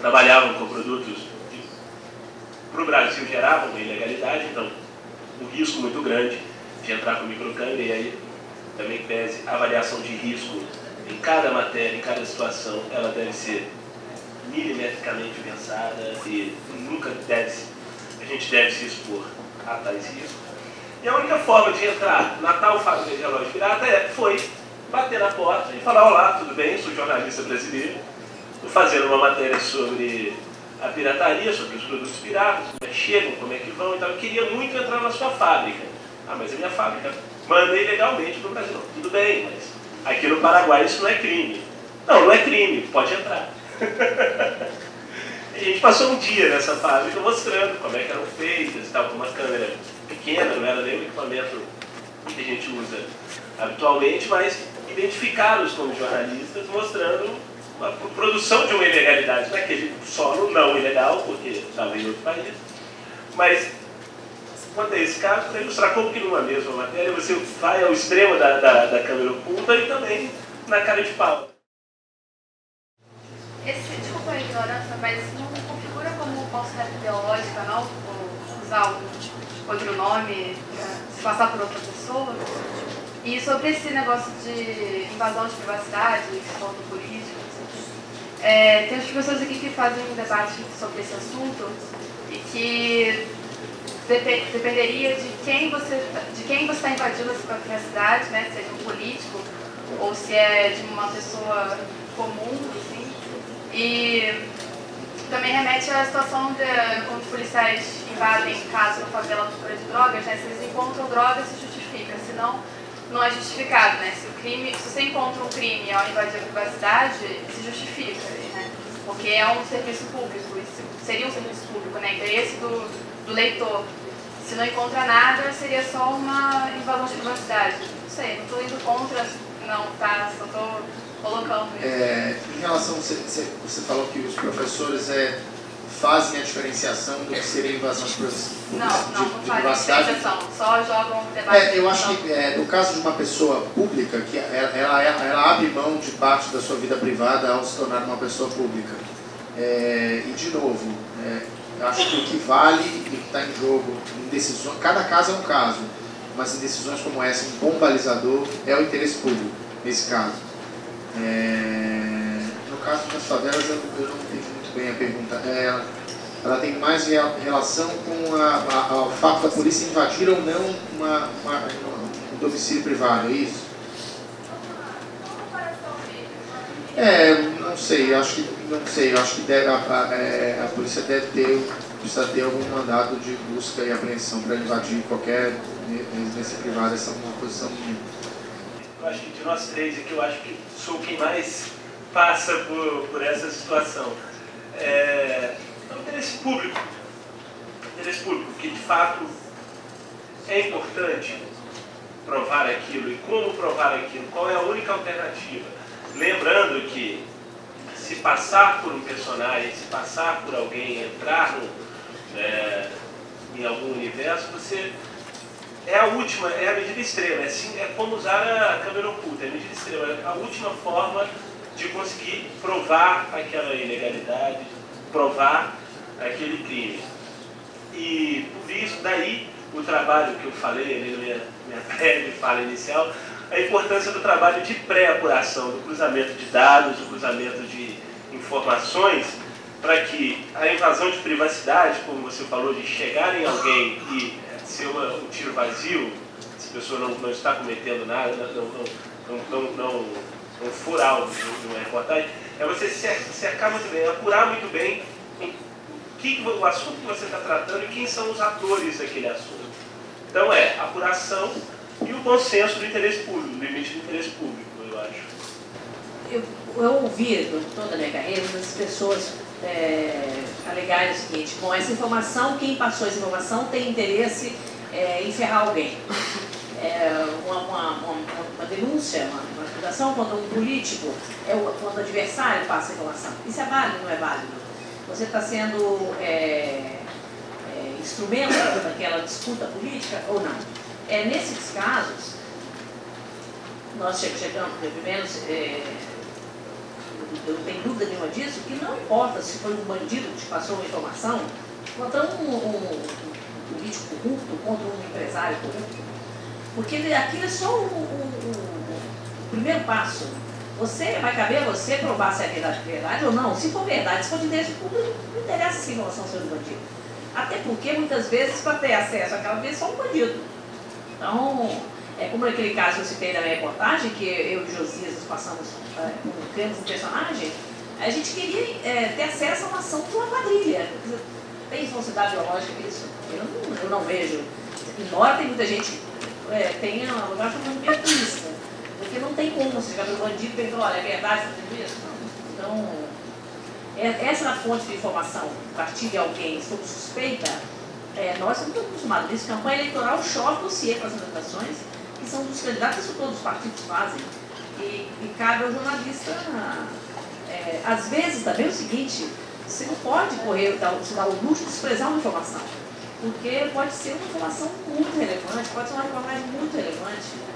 Speaker 3: trabalhavam com produtos que para o Brasil geravam uma ilegalidade, então um risco muito grande de entrar com microcâmera, e aí também pese a avaliação de risco em cada matéria, em cada situação, ela deve ser milimetricamente pensada e nunca a gente deve se expor a tais riscos. E a única forma de entrar na tal fábrica de relógio pirata foi bater na porta e falar: olá, tudo bem, sou jornalista brasileiro, estou fazendo uma matéria sobre a pirataria, sobre os produtos piratas, como é que chegam, como é que vão e tal. Eu queria muito entrar na sua fábrica. Ah, mas a minha fábrica manda ilegalmente para o Brasil. Não, tudo bem, mas aqui no Paraguai isso não é crime. Não, não é crime, pode entrar. E a gente passou um dia nessa fábrica mostrando como é que eram feitas e tal, com uma câmera pequena, não era nem o equipamento que a gente usa habitualmente, mas identificá-los como jornalistas, mostrando a produção de uma ilegalidade naquele solo não ilegal, porque estava em outro país. Mas, quanto a esse caso, para ilustrar como que numa mesma matéria você vai ao extremo da câmera oculta e também na cara de pau.
Speaker 4: Desculpa a ignorância, mas não configura como falsidade ideológica, não? Ou usar outro nome, se passar por outra pessoa? E sobre esse negócio de invasão de privacidade, ponto político, tem as pessoas aqui que fazem um debate sobre esse assunto e que dependeria de quem você está invadindo a sua privacidade, né? Seja um político ou se é de uma pessoa comum, assim. E também remete à situação de quando os policiais invadem casa ou favela à procura de drogas, né? Se eles encontram drogas, se justifica, senão não é justificado, né? Se você encontra um crime ao invadir a privacidade, se justifica, né? Porque é um serviço público, isso seria um serviço público, né? Interesse do leitor. Se não encontra nada, seria só uma invasão de privacidade. Não sei, não estou indo contra, não, tá? Só estou colocando isso.
Speaker 1: Em relação, você falou que os professores fazem a diferenciação do que seria invasão de privacidade.
Speaker 4: Não fazem a diferenciação, só jogam o debate.
Speaker 1: Eu acho que no caso de uma pessoa pública, que ela abre mão de parte da sua vida privada ao se tornar uma pessoa pública. E de novo, eu acho que o que vale e o que está em jogo em decisões, cada caso é um caso, mas em decisões como essa, um bom balizador é o interesse público, nesse caso. No caso das favelas, eu não entendi muito bem a pergunta. Ela tem mais relação com o fato da polícia invadir ou não um domicílio privado, é isso? Não sei, acho que a polícia precisa ter algum mandado de busca e apreensão para invadir qualquer residência privada, essa é uma posição minha.
Speaker 3: Eu acho que de nós três aqui, eu acho que sou quem mais passa por essa situação. É o interesse público, que de fato é importante provar aquilo, e como provar aquilo, qual é a única alternativa. Lembrando que se passar por um personagem, se passar por alguém, entrar em algum universo, você é a última, é a medida extrema, é como usar a câmera oculta, é a medida extrema, é a última forma de conseguir provar aquela ilegalidade, provar aquele crime. E por isso, daí o trabalho que eu falei ali na minha breve fala inicial, a importância do trabalho de pré-apuração, do cruzamento de dados, do cruzamento de informações, para que a invasão de privacidade, como você falou, de chegar em alguém e ser um tiro vazio, se a pessoa não está cometendo nada, não for alvo de uma reportagem, é você cercar muito bem, apurar muito bem o assunto que você está tratando e quem são os atores daquele assunto. Então apuração e o bom senso do interesse público, do limite do interesse público, eu acho.
Speaker 2: Eu ouvi, durante toda a minha carreira, as pessoas alegarem o seguinte: bom, essa informação, quem passou essa informação tem interesse em ferrar alguém. Uma denúncia, uma acusação contra um político, quando o adversário passa a informação. Isso é válido ou não é válido? Você está sendo instrumento daquela disputa política ou não? Nesses casos, nós chegamos, pelo menos, eu não tenho dúvida nenhuma disso, que não importa se foi um bandido que te passou uma informação contra um político corrupto, contra um empresário corrupto, porque aquilo é só o primeiro passo. Vai caber a você provar se é verdade ou não. Se for verdade, se for de interesse público, não interessa se a informação seja do bandido. Até porque, muitas vezes, para ter acesso àquela vez, só um bandido. Então, como naquele caso que eu citei na minha reportagem, que eu e Josias passamos, criamos um personagem, a gente queria ter acesso a uma ação de uma quadrilha. Tem falsidade biológica isso? Eu não vejo. Embora tem muita gente que tenha um lugar chamando de polícia, porque não tem como você chegar no bandido e perguntar: olha, é verdade, está fazendo isso? Não. Então, essa fonte de informação, a partir de alguém sob suspeita, nós estamos acostumados nisso. Campanha eleitoral chove dossiê para as apresentações, que são dos candidatos que todos os partidos fazem. E cabe ao jornalista, às vezes, também é o seguinte: você não pode se dar o luxo de desprezar uma informação, porque pode ser uma informação muito relevante, pode ser uma reportagem muito relevante.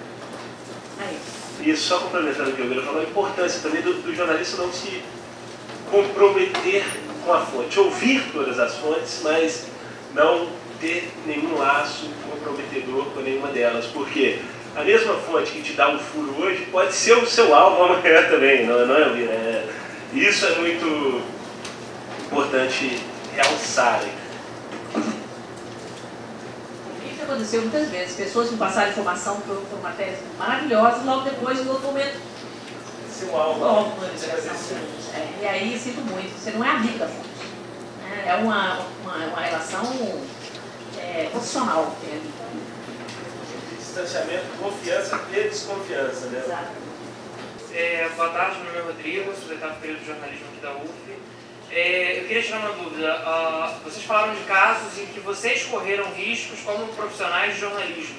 Speaker 3: E só complementando o que o Guilherme falou, a importância também do jornalista não se comprometer com a fonte, ouvir todas as fontes, mas não ter nenhum laço comprometedor com nenhuma delas, porque a mesma fonte que te dá um furo hoje pode ser o seu alvo amanhã também, não é, Elvira? Isso é muito importante realçar.
Speaker 2: aconteceu muitas vezes. Pessoas que passaram informação por matérias maravilhosas, logo depois, no outro momento, e aí sinto muito, você não é amigo da fonte. É uma relação profissional.
Speaker 3: Distanciamento, confiança e desconfiança, né?
Speaker 2: Exato.
Speaker 6: Boa tarde, meu nome é Rodrigo, sou do oitavo período de jornalismo aqui da UF. Eu queria tirar uma dúvida. Vocês falaram de casos em que vocês correram riscos como profissionais de jornalismo,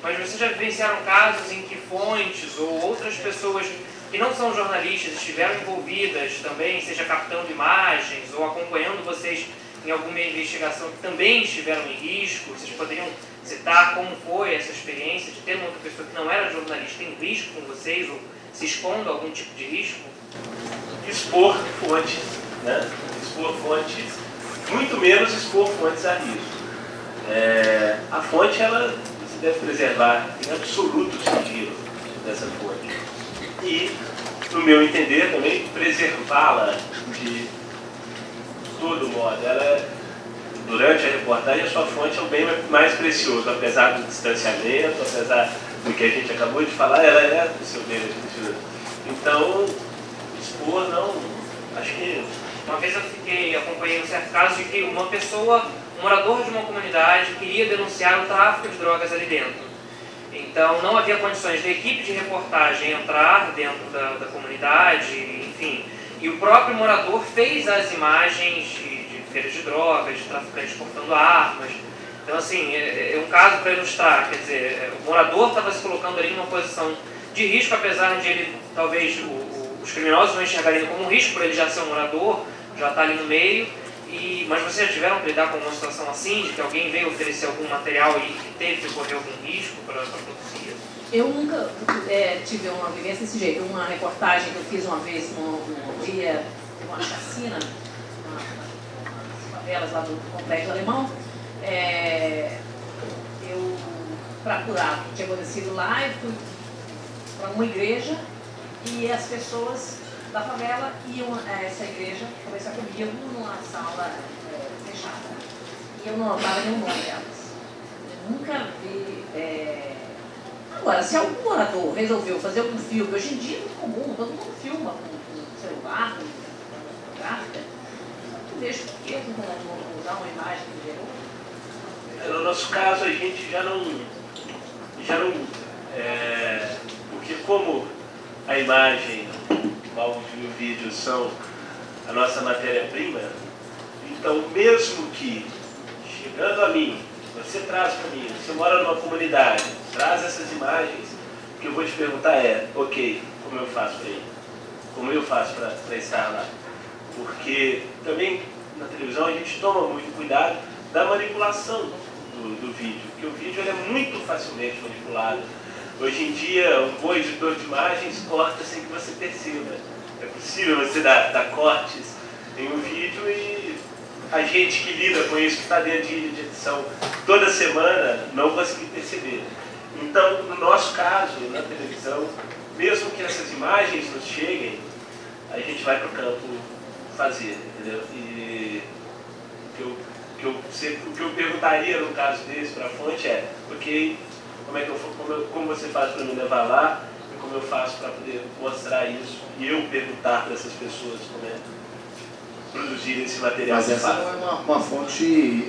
Speaker 6: mas vocês já vivenciaram casos em que fontes ou outras pessoas que não são jornalistas estiveram envolvidas também, seja captando imagens ou acompanhando vocês em alguma investigação que também estiveram em risco? Vocês poderiam citar como foi essa experiência de ter uma outra pessoa que não era jornalista em risco com vocês ou se expondo a algum tipo de risco?
Speaker 3: Expor fontes, né? Expor fontes, muito menos expor fontes a risco. A fonte, ela se deve preservar em absoluto sigilo dessa fonte. E, no meu entender, também preservá-la de todo modo. Durante a reportagem, a sua fonte é o bem mais precioso, apesar do distanciamento, apesar do que a gente acabou de falar, ela é o seu bem mais precioso. Então, expor, não, acho que...
Speaker 6: Uma vez eu acompanhei um certo caso de que uma pessoa, um morador de uma comunidade, queria denunciar o tráfico de drogas ali dentro. Então, não havia condições da equipe de reportagem entrar dentro da comunidade, enfim. E o próprio morador fez as imagens de feiras de drogas, de traficantes portando armas. Então, assim, é um caso para ilustrar. Quer dizer, o morador estava se colocando ali numa posição de risco, apesar de ele, talvez, os criminosos não enxergarem como um risco, por ele já ser um morador, já está ali no meio. Mas vocês já tiveram que lidar com uma situação assim, de que alguém veio oferecer algum material e teve que correr algum risco para produzir?
Speaker 2: Eu nunca tive uma vivência desse jeito. Uma reportagem que eu fiz uma vez num dia, uma chacina, nas favelas lá do Complexo Alemão. Eu, para apurar o que tinha acontecido lá, eu fui para uma igreja e as pessoas da favela iam a essa igreja conversar comigo numa sala fechada. E eu não notava nenhum nome delas. Eu nunca vi... Agora, se algum morador resolveu fazer algum filme, hoje em dia é muito comum, todo mundo filma com celular, com fotográfica, eu vejo por que não usar uma imagem que gerou.
Speaker 3: No nosso caso, a gente já não porque como a imagem, o áudio e o vídeo são a nossa matéria-prima, então mesmo que, chegando a mim, você traz para mim, você mora numa comunidade, traz essas imagens, o que eu vou te perguntar ok, como eu faço para ir? Como eu faço para estar lá? Porque também na televisão a gente toma muito cuidado da manipulação do vídeo, porque o vídeo ele é muito facilmente manipulado. Hoje em dia, um bom editor de imagens corta sem que você perceba. É possível você dar cortes em um vídeo e a gente que lida com isso, que está dentro de edição toda semana, não conseguir perceber. Então, no nosso caso, na televisão, mesmo que essas imagens nos cheguem, a gente vai para o campo fazer, entendeu? E o que eu perguntaria no caso desse para a fonte ok, como você faz para me levar lá e como eu faço para poder mostrar isso e eu perguntar para essas pessoas como produzir esse material.
Speaker 1: Mas essa não é uma fonte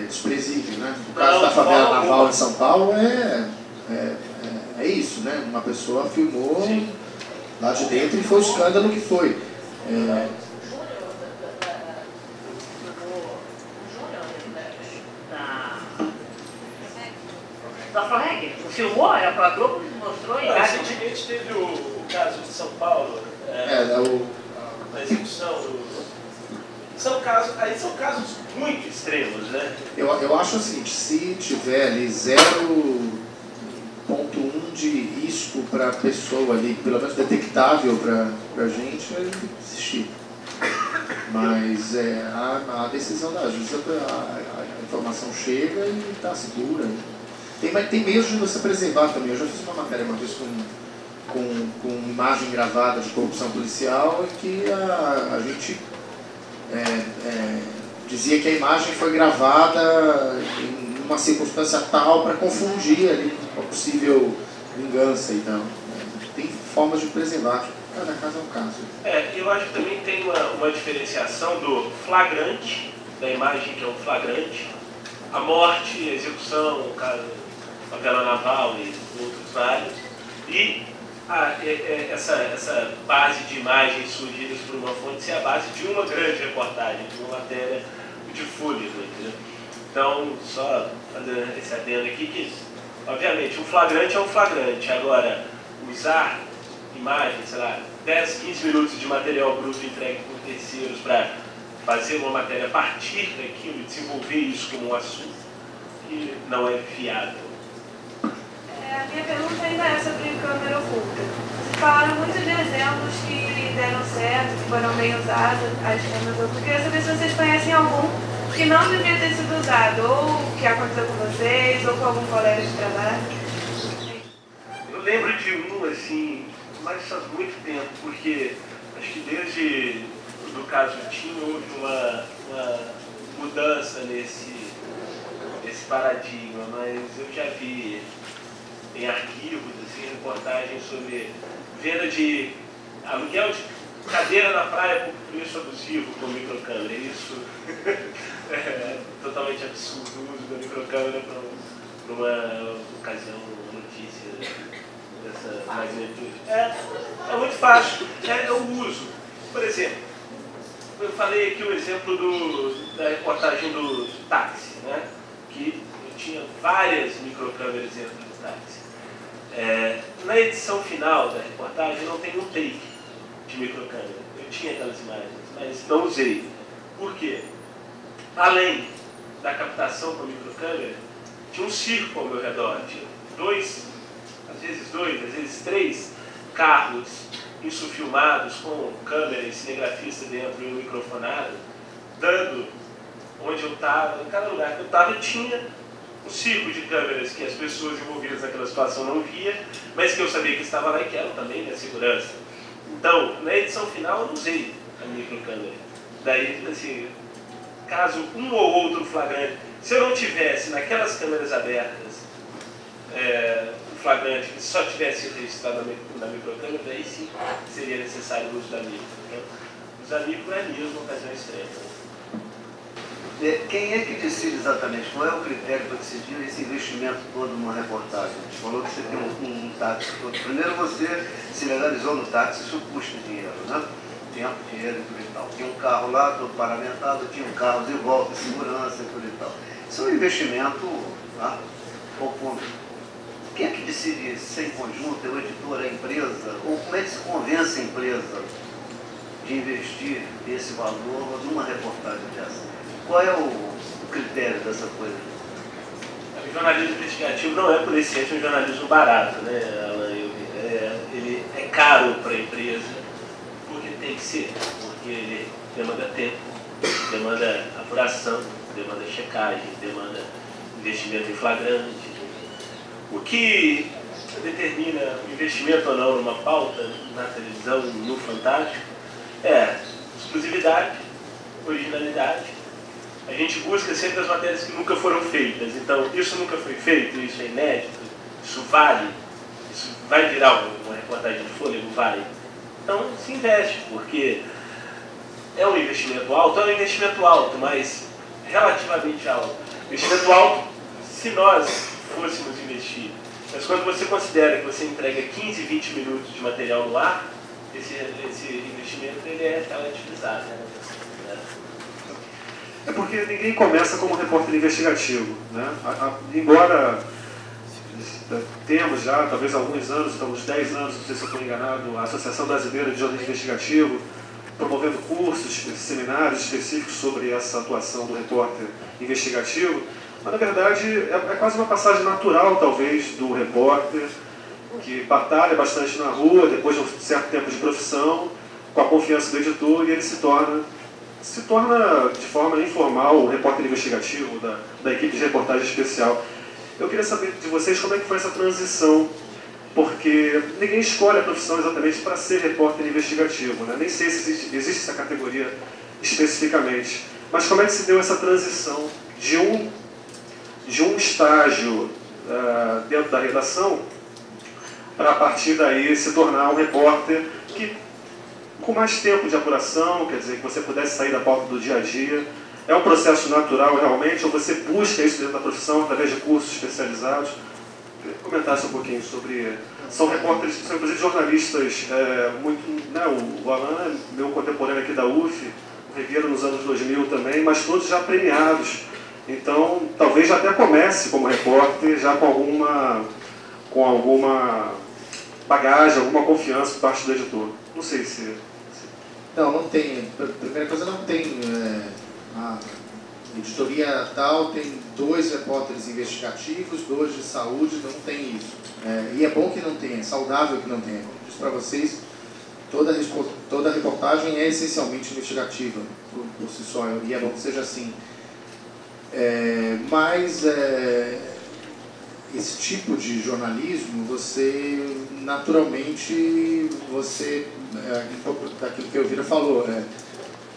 Speaker 1: desprezível, né? No caso da favela naval de São Paulo é isso, né? Uma pessoa filmou lá de dentro e foi o escândalo que foi.
Speaker 2: Da Floreg, filmou, a Globo mostrou em casa.
Speaker 3: Recentemente teve o caso de São Paulo, a execução são casos muito extremos, né?
Speaker 1: Eu acho assim, se tiver ali 0,1 de risco para a pessoa ali, pelo menos detectável para a gente, a gente tem que assistir. Mas a decisão da justiça, a informação chega e está segura. Tem meios de você preservar também. Eu já fiz uma matéria uma vez com imagem gravada de corrupção policial e que a gente dizia que a imagem foi gravada em uma circunstância tal para confundir ali uma possível vingança. Então, tem formas de preservar. Cada caso é um caso.
Speaker 3: Eu acho que também tem uma diferenciação do flagrante, da imagem que é um flagrante, a morte, a execução, o caso da favela naval e outros vários, e essa base de imagens surgidas por uma fonte ser a base de uma grande reportagem, de uma matéria de fôlego, entendeu? Então, só fazendo esse adendo aqui, que obviamente um flagrante é um flagrante. Agora, usar imagens, sei lá, 10, 15 minutos de material bruto entregue por terceiros para fazer uma matéria a partir daquilo e desenvolver isso como um assunto que não é viável.
Speaker 4: A minha pergunta ainda é sobre câmera oculta. Vocês falaram muito de exemplos que deram certo, que foram bem usados, as câmeras ocultas. Eu queria saber se vocês conhecem algum que não devia ter sido usado, ou que aconteceu com vocês, ou com algum colega de trabalho.
Speaker 3: Eu lembro de um, assim, mas faz muito tempo, porque acho que desde o caso Tim houve uma mudança nesse paradigma, mas eu já vi em arquivos, assim, reportagens sobre venda de aluguel de cadeira na praia por preço abusivo com microcâmera. Isso é totalmente absurdo, o uso da microcâmera para uma ocasião, uma notícia dessa magnitude. É muito fácil, é o uso. Por exemplo, eu falei aqui o exemplo da reportagem do táxi, né? Que eu tinha várias microcâmeras dentro do táxi. Na edição final da reportagem não tem um take de microcâmera. Eu tinha aquelas imagens, mas não usei. Por quê? Além da captação com a microcâmera, tinha um circo ao meu redor. Tinha às vezes três carros insufilmados com câmera e cinegrafista dentro e um microfonado, dando onde eu estava, em cada lugar que eu estava, tinha um circo de câmeras que as pessoas envolvidas naquela situação não via, mas que eu sabia que estava lá e que eram também minha segurança. Então, na edição final eu não usei a microcâmera. Daí, assim, caso um ou outro flagrante, se eu não tivesse naquelas câmeras abertas o flagrante que só tivesse registrado na microcâmera, daí sim seria necessário o uso da micro. Então, usar micro é mesmo uma ocasião extrema.
Speaker 7: Quem é que decide exatamente? Qual é o critério para decidir esse investimento todo numa reportagem? Você falou que você tem um táxi todo. Primeiro você se legalizou no táxi, isso custa dinheiro, né? Tempo, dinheiro e tudo e tal. Tinha um carro lá, todo paramentado, tinha um carro de volta, segurança e tudo e tal. Isso é um investimento, tá? Quem é que decide se é em conjunto? É o editor, é a empresa? Ou como é que se convence a empresa de investir esse valor numa reportagem dessa? Qual é o critério dessa coisa?
Speaker 3: O jornalismo investigativo não é por essência um jornalismo barato, né, Alan? Ele é caro para a empresa porque tem que ser, porque ele demanda tempo, demanda apuração, demanda checagem, demanda investimento em flagrante. O que determina o investimento ou não numa pauta, na televisão, no Fantástico, é exclusividade, originalidade. A gente busca sempre as matérias que nunca foram feitas. Então, isso nunca foi feito, isso é inédito, isso vale, isso vai virar uma reportagem de fôlego, vai. Então, se investe, porque é um investimento alto, mas relativamente alto. Investimento alto se nós fôssemos investir. Mas quando você considera que você entrega 15, 20 minutos de material no ar, esse investimento ele é relativizado. Né?
Speaker 5: É porque ninguém começa como repórter investigativo, né? Embora temos já, talvez há alguns anos, uns 10 anos, não sei se eu estou enganado, a Associação Brasileira de Jornalismo Investigativo, promovendo cursos, seminários específicos sobre essa atuação do repórter investigativo, mas na verdade é quase uma passagem natural, talvez, do repórter, que batalha bastante na rua, depois de um certo tempo de profissão, com a confiança do editor, e ele se torna de forma informal o repórter investigativo da equipe de reportagem especial. Eu queria saber de vocês como é que foi essa transição, porque ninguém escolhe a profissão exatamente para ser repórter investigativo, né? Nem sei se existe essa categoria especificamente, mas como é que se deu essa transição de um de um estágio dentro da redação, para a partir daí se tornar um repórter que, com mais tempo de apuração, quer dizer, que você pudesse sair da pauta do dia a dia. É um processo natural realmente, ou você busca isso dentro da profissão através de cursos especializados? Queria que comentasse um pouquinho sobre... São repórteres, são inclusive jornalistas muito... Né, o Alan é meu contemporâneo aqui da UF, o Riviera nos anos 2000 também, mas todos já premiados. Então, talvez já até comece como repórter, já com alguma bagagem, alguma confiança por parte do editor. Não sei se...
Speaker 1: Não tem. Primeira coisa, não tem... a editoria tal tem 2 repórteres investigativos, 2 de saúde, não tem isso. E é bom que não tenha, é saudável que não tenha. Como eu disse para vocês, toda reportagem é essencialmente investigativa por si só, e é bom que seja assim. Mas esse tipo de jornalismo, você naturalmente, daquilo que o Elvira falou,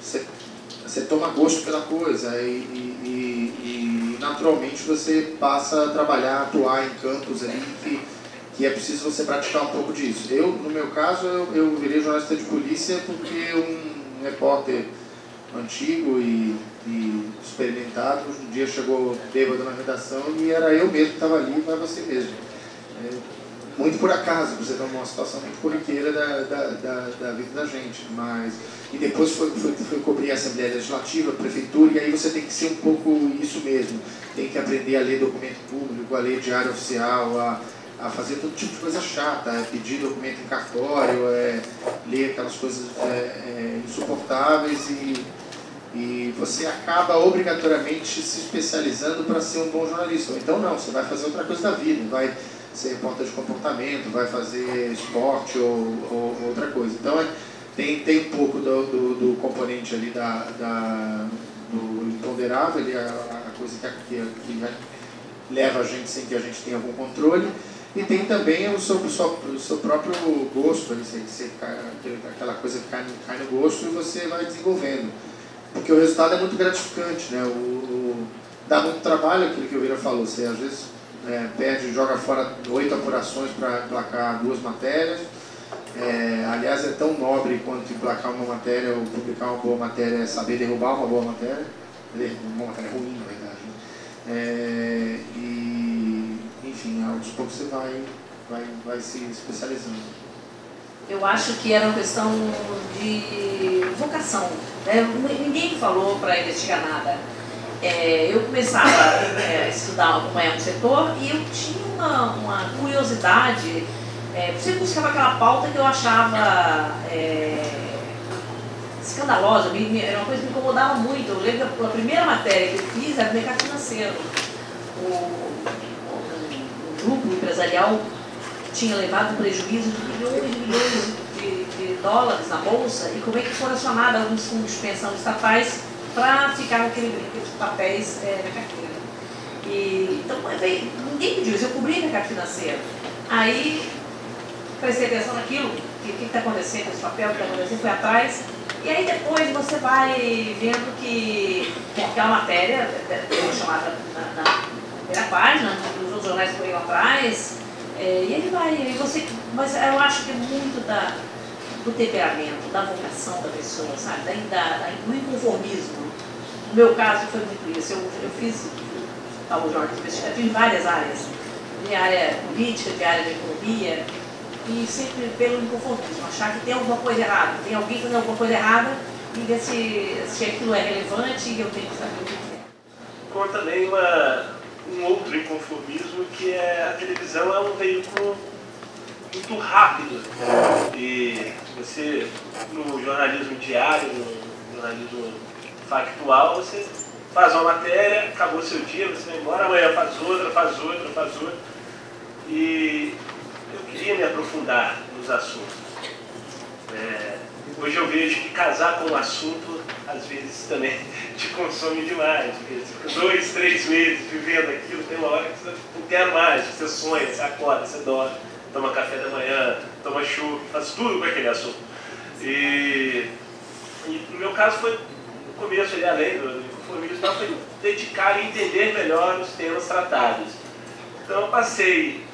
Speaker 1: você toma gosto pela coisa e naturalmente você passa a trabalhar, atuar em campos ali que é preciso você praticar um pouco disso. No meu caso, eu virei jornalista de polícia porque um repórter antigo e experimentado, um dia chegou bêbado na redação e era eu mesmo que estava ali, vai você mesmo. Muito por acaso, você está numa situação muito corriqueira da vida da gente. E depois foi cobrir a Assembleia Legislativa, a Prefeitura, e aí você tem que ser um pouco isso mesmo. Tem que aprender a ler documento público, a ler diário oficial, a fazer todo tipo de coisa chata, pedir documento em cartório, ler aquelas coisas insuportáveis e você acaba obrigatoriamente se especializando para ser um bom jornalista. Ou então não, você vai fazer outra coisa da vida, vai ser repórter de comportamento, vai fazer esporte ou outra coisa. Então tem um pouco do componente ali do imponderável, ali, a coisa que leva a gente sem que a gente tenha algum controle, e tem também o seu próprio gosto, ali, aquela coisa que cai no gosto e você vai desenvolvendo. Porque o resultado é muito gratificante, né? Dá muito trabalho aquilo que o Vira falou, você às vezes perde, joga fora 8 apurações para emplacar 2 matérias. Aliás, é tão nobre quanto emplacar uma matéria ou publicar uma boa matéria, é saber derrubar uma boa matéria, uma matéria ruim, na verdade. Né? Enfim, aos poucos você vai se especializando.
Speaker 2: Eu acho que era uma questão de vocação, né? Ninguém falou para investigar nada. Eu começava a estudar como é um setor e eu tinha uma curiosidade. Sempre buscava aquela pauta que eu achava escandalosa, era uma coisa que me incomodava muito. Eu lembro que a primeira matéria que eu fiz era do mercado financeiro. O grupo empresarial tinha levado um prejuízo de milhões e milhões de dólares na bolsa e como é que foram acionados alguns fundos de pensão estatais para ficar com aqueles papéis na carteira. Então, ninguém pediu isso, eu cobri o mercado financeiro. Aí, prestei atenção naquilo, o que está acontecendo, esse papel, o que está acontecendo, fui atrás. E aí depois você vai vendo que aquela matéria, chamada na primeira página, os outros jornais que foram atrás, e ele vai, mas eu acho que é muito do temperamento, da vocação da pessoa, sabe? Do inconformismo. No meu caso foi muito isso. Eu fiz o jornalismo investigativo em várias áreas, de área política, de área de economia, e sempre pelo inconformismo, achar que tem alguma coisa errada, tem alguém fazendo alguma coisa errada e ver se aquilo é relevante e eu tenho que saber o que é.
Speaker 3: Com também um outro inconformismo, que é a televisão é um veículo muito rápido. E você, no jornalismo diário, no jornalismo factual, você faz uma matéria, acabou seu dia, você vai embora, amanhã faz outra. E eu queria me aprofundar nos assuntos. Hoje eu vejo que casar com o assunto, às vezes, também te consome demais. Porque você fica 2, 3 meses vivendo aquilo, tem uma hora que você não quer mais, você sonha, você acorda, você dorme, toma café da manhã, toma chuva, faz tudo com aquele assunto. E no meu caso foi, no começo, ali, além do inconformismo, foi dedicar e entender melhor os temas tratados. Então eu passei,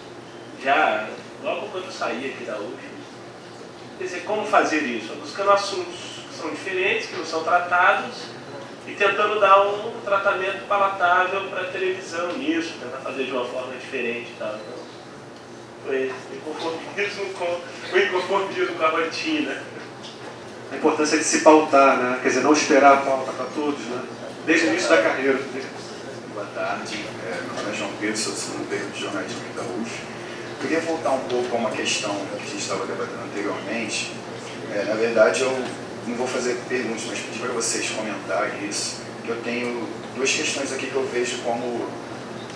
Speaker 3: já logo quando eu saí aqui da UF, quer dizer, como fazer isso? Buscando assuntos que são diferentes, que não são tratados, e tentando dar um tratamento palatável para a televisão nisso, tentar fazer de uma forma diferente e tal. Então, foi o inconformismo com a rotina.
Speaker 5: A importância de se pautar, né? Quer dizer, não esperar a pauta para todos, né? Desde o início da carreira.
Speaker 8: Boa tarde, meu nome é João Pedro, sou do segundo período de jornalismo aqui da UF. Eu queria voltar um pouco a uma questão que a gente estava debatendo anteriormente. Na verdade, eu não vou fazer perguntas, mas pedir para vocês comentarem isso, que eu tenho duas questões aqui que eu vejo como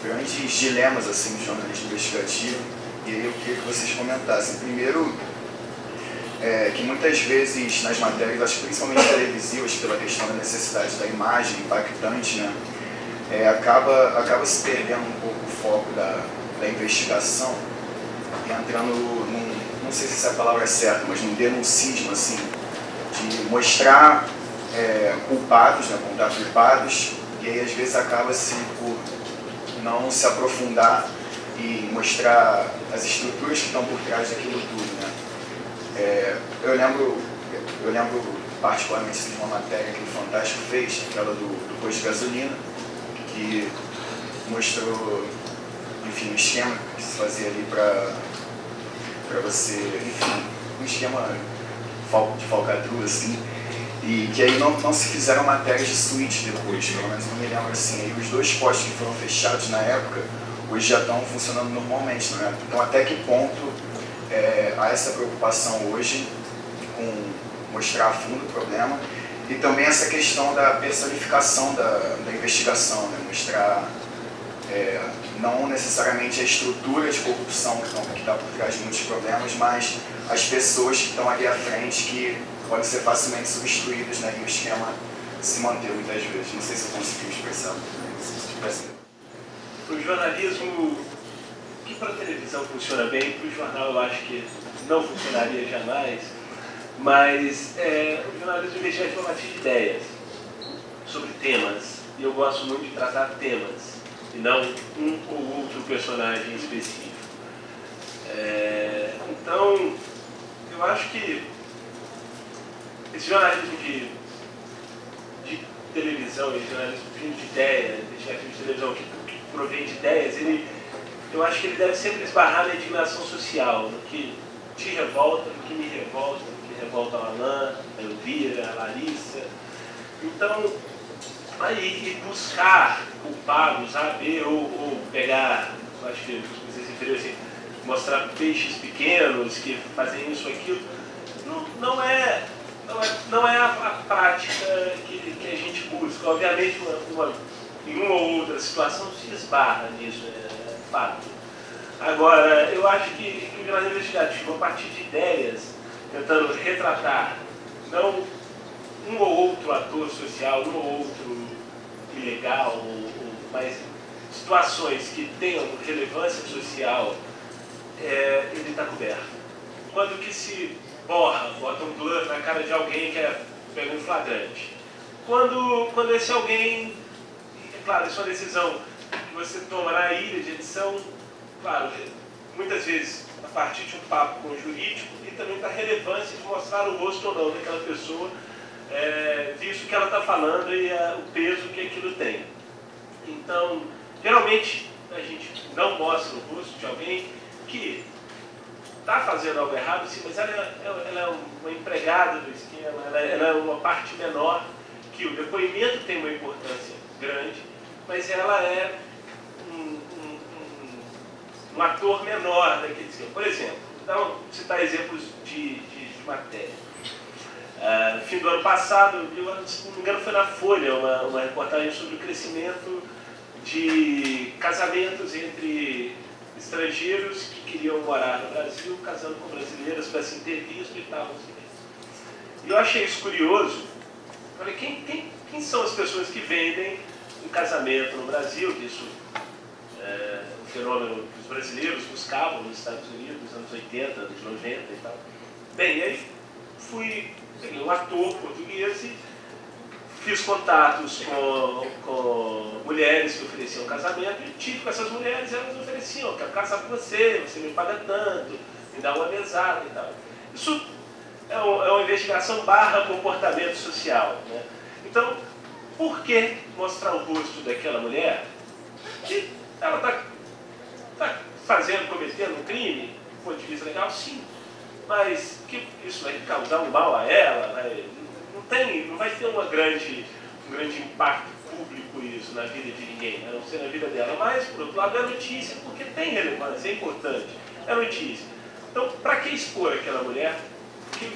Speaker 8: grandes dilemas assim, do jornalismo investigativo, e aí eu queria que vocês comentassem. Primeiro, que muitas vezes nas matérias, acho que principalmente televisivas, pela questão da necessidade da imagem impactante, né, acaba se perdendo um pouco o foco da investigação, e entrando não sei se essa palavra é certa, mas num denuncismo, assim, de mostrar culpados, né, apontar culpados, e aí às vezes acaba-se por não se aprofundar e mostrar as estruturas que estão por trás daquilo tudo, né. Eu lembro particularmente de uma matéria que o Fantástico fez, aquela do posto de gasolina, que mostrou, enfim, um esquema que se fazia ali para você, enfim, um esquema de falcatrua, assim, e que aí não se fizeram matérias de suíte depois, pelo menos não me lembro assim. Aí os dois postos que foram fechados na época, hoje já estão funcionando normalmente, não é? Então até que ponto há essa preocupação hoje com mostrar a fundo o problema, e também essa questão da personificação da investigação, né? Mostrar não necessariamente a estrutura de corrupção que está por trás de muitos problemas, mas as pessoas que estão ali à frente que podem ser facilmente substituídas, né? E o esquema se manter muitas vezes. Não sei se eu consegui expressar.
Speaker 3: Para o jornalismo, que para a televisão funciona bem, para o jornal eu acho que não funcionaria jamais, mas o jornalismo investigativo é uma partir de ideias sobre temas, e eu gosto muito de tratar temas, e não um ou outro personagem específico. Então, eu acho que esse jornalismo de televisão, esse jornalismo de ideias, investigativo de televisão que provém de ideias, eu acho que ele deve sempre esbarrar na indignação social, no que te revolta, no que me revolta, no que revolta a Alain, a Elvira, a Larissa. Então, aí buscar culpados, A, B, ou pegar, eu acho que vocês referiram assim, mostrar peixes pequenos que fazem isso ou aquilo, não é a prática que a gente busca. Obviamente, em uma ou outra situação se esbarra nisso, é fato. Agora, eu acho que o jornalismo investigativo, a partir de ideias, tentando retratar não um ou outro ator social, um ou outro ilegal, mas situações que tenham relevância social, ele está coberto. Quando que se bota um blur na cara de alguém que pega um flagrante. Quando esse alguém, claro, isso é uma decisão que você toma na ilha de edição, claro, muitas vezes a partir de um papo com o jurídico e também da relevância de mostrar o rosto ou não daquela pessoa, visto que ela está falando e o peso que aquilo tem. Então, geralmente a gente não mostra o rosto de alguém que está fazendo algo errado, sim, mas ela é uma empregada do esquema, ela é uma parte menor, que o depoimento tem uma importância grande, mas ela é um ator menor daquele esquema. Por exemplo, então, citar exemplos de matéria. No fim do ano passado, se não me engano, foi na Folha, uma reportagem sobre o crescimento de casamentos entre estrangeiros que queriam morar no Brasil, casando com brasileiras para se intervisto e tal. E eu achei isso curioso. Falei, quem são as pessoas que vendem um casamento no Brasil? Isso um fenômeno que os brasileiros buscavam nos Estados Unidos nos anos 80, anos 90 e tal. Bem, e aí peguei um ator português e fiz contatos com mulheres que ofereciam casamento e tive com essas mulheres e elas ofereciam: eu quero casar com você, você me paga tanto, me dá uma mesada e tal. Isso é uma investigação / comportamento social, né? Então, por que mostrar o rosto daquela mulher que ela está cometendo um crime, do ponto de vista legal, sim, mas que isso vai causar um mal a ela, não vai ter um grande impacto público isso na vida de ninguém, a não ser na vida dela. Mas, por outro lado, é notícia porque tem relevância, é importante, é notícia. Então, para que expor aquela mulher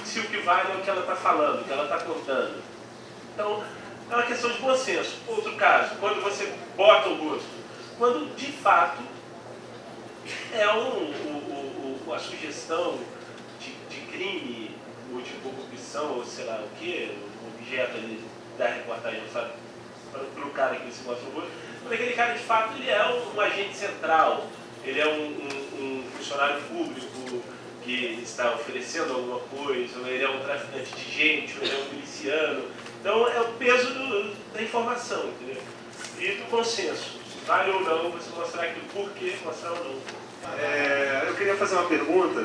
Speaker 3: se o que vale é o que ela está falando, o que ela está contando? Então, é uma questão de bom senso. Outro caso, quando você bota o rosto, quando de fato é a sugestão de crime, ou de corrupção, ou sei lá o que, o objeto ali da reportagem, sabe? Para o cara que se mostra o rosto, quando aquele cara de fato ele é um agente central, ele é um funcionário público que está oferecendo alguma coisa, ou ele é um traficante de gente, ou ele é um miliciano. Então é o peso da informação, entendeu? E do consenso. Vale ou não você mostrar aquilo, por que mostrar ou não.
Speaker 5: Eu queria fazer uma pergunta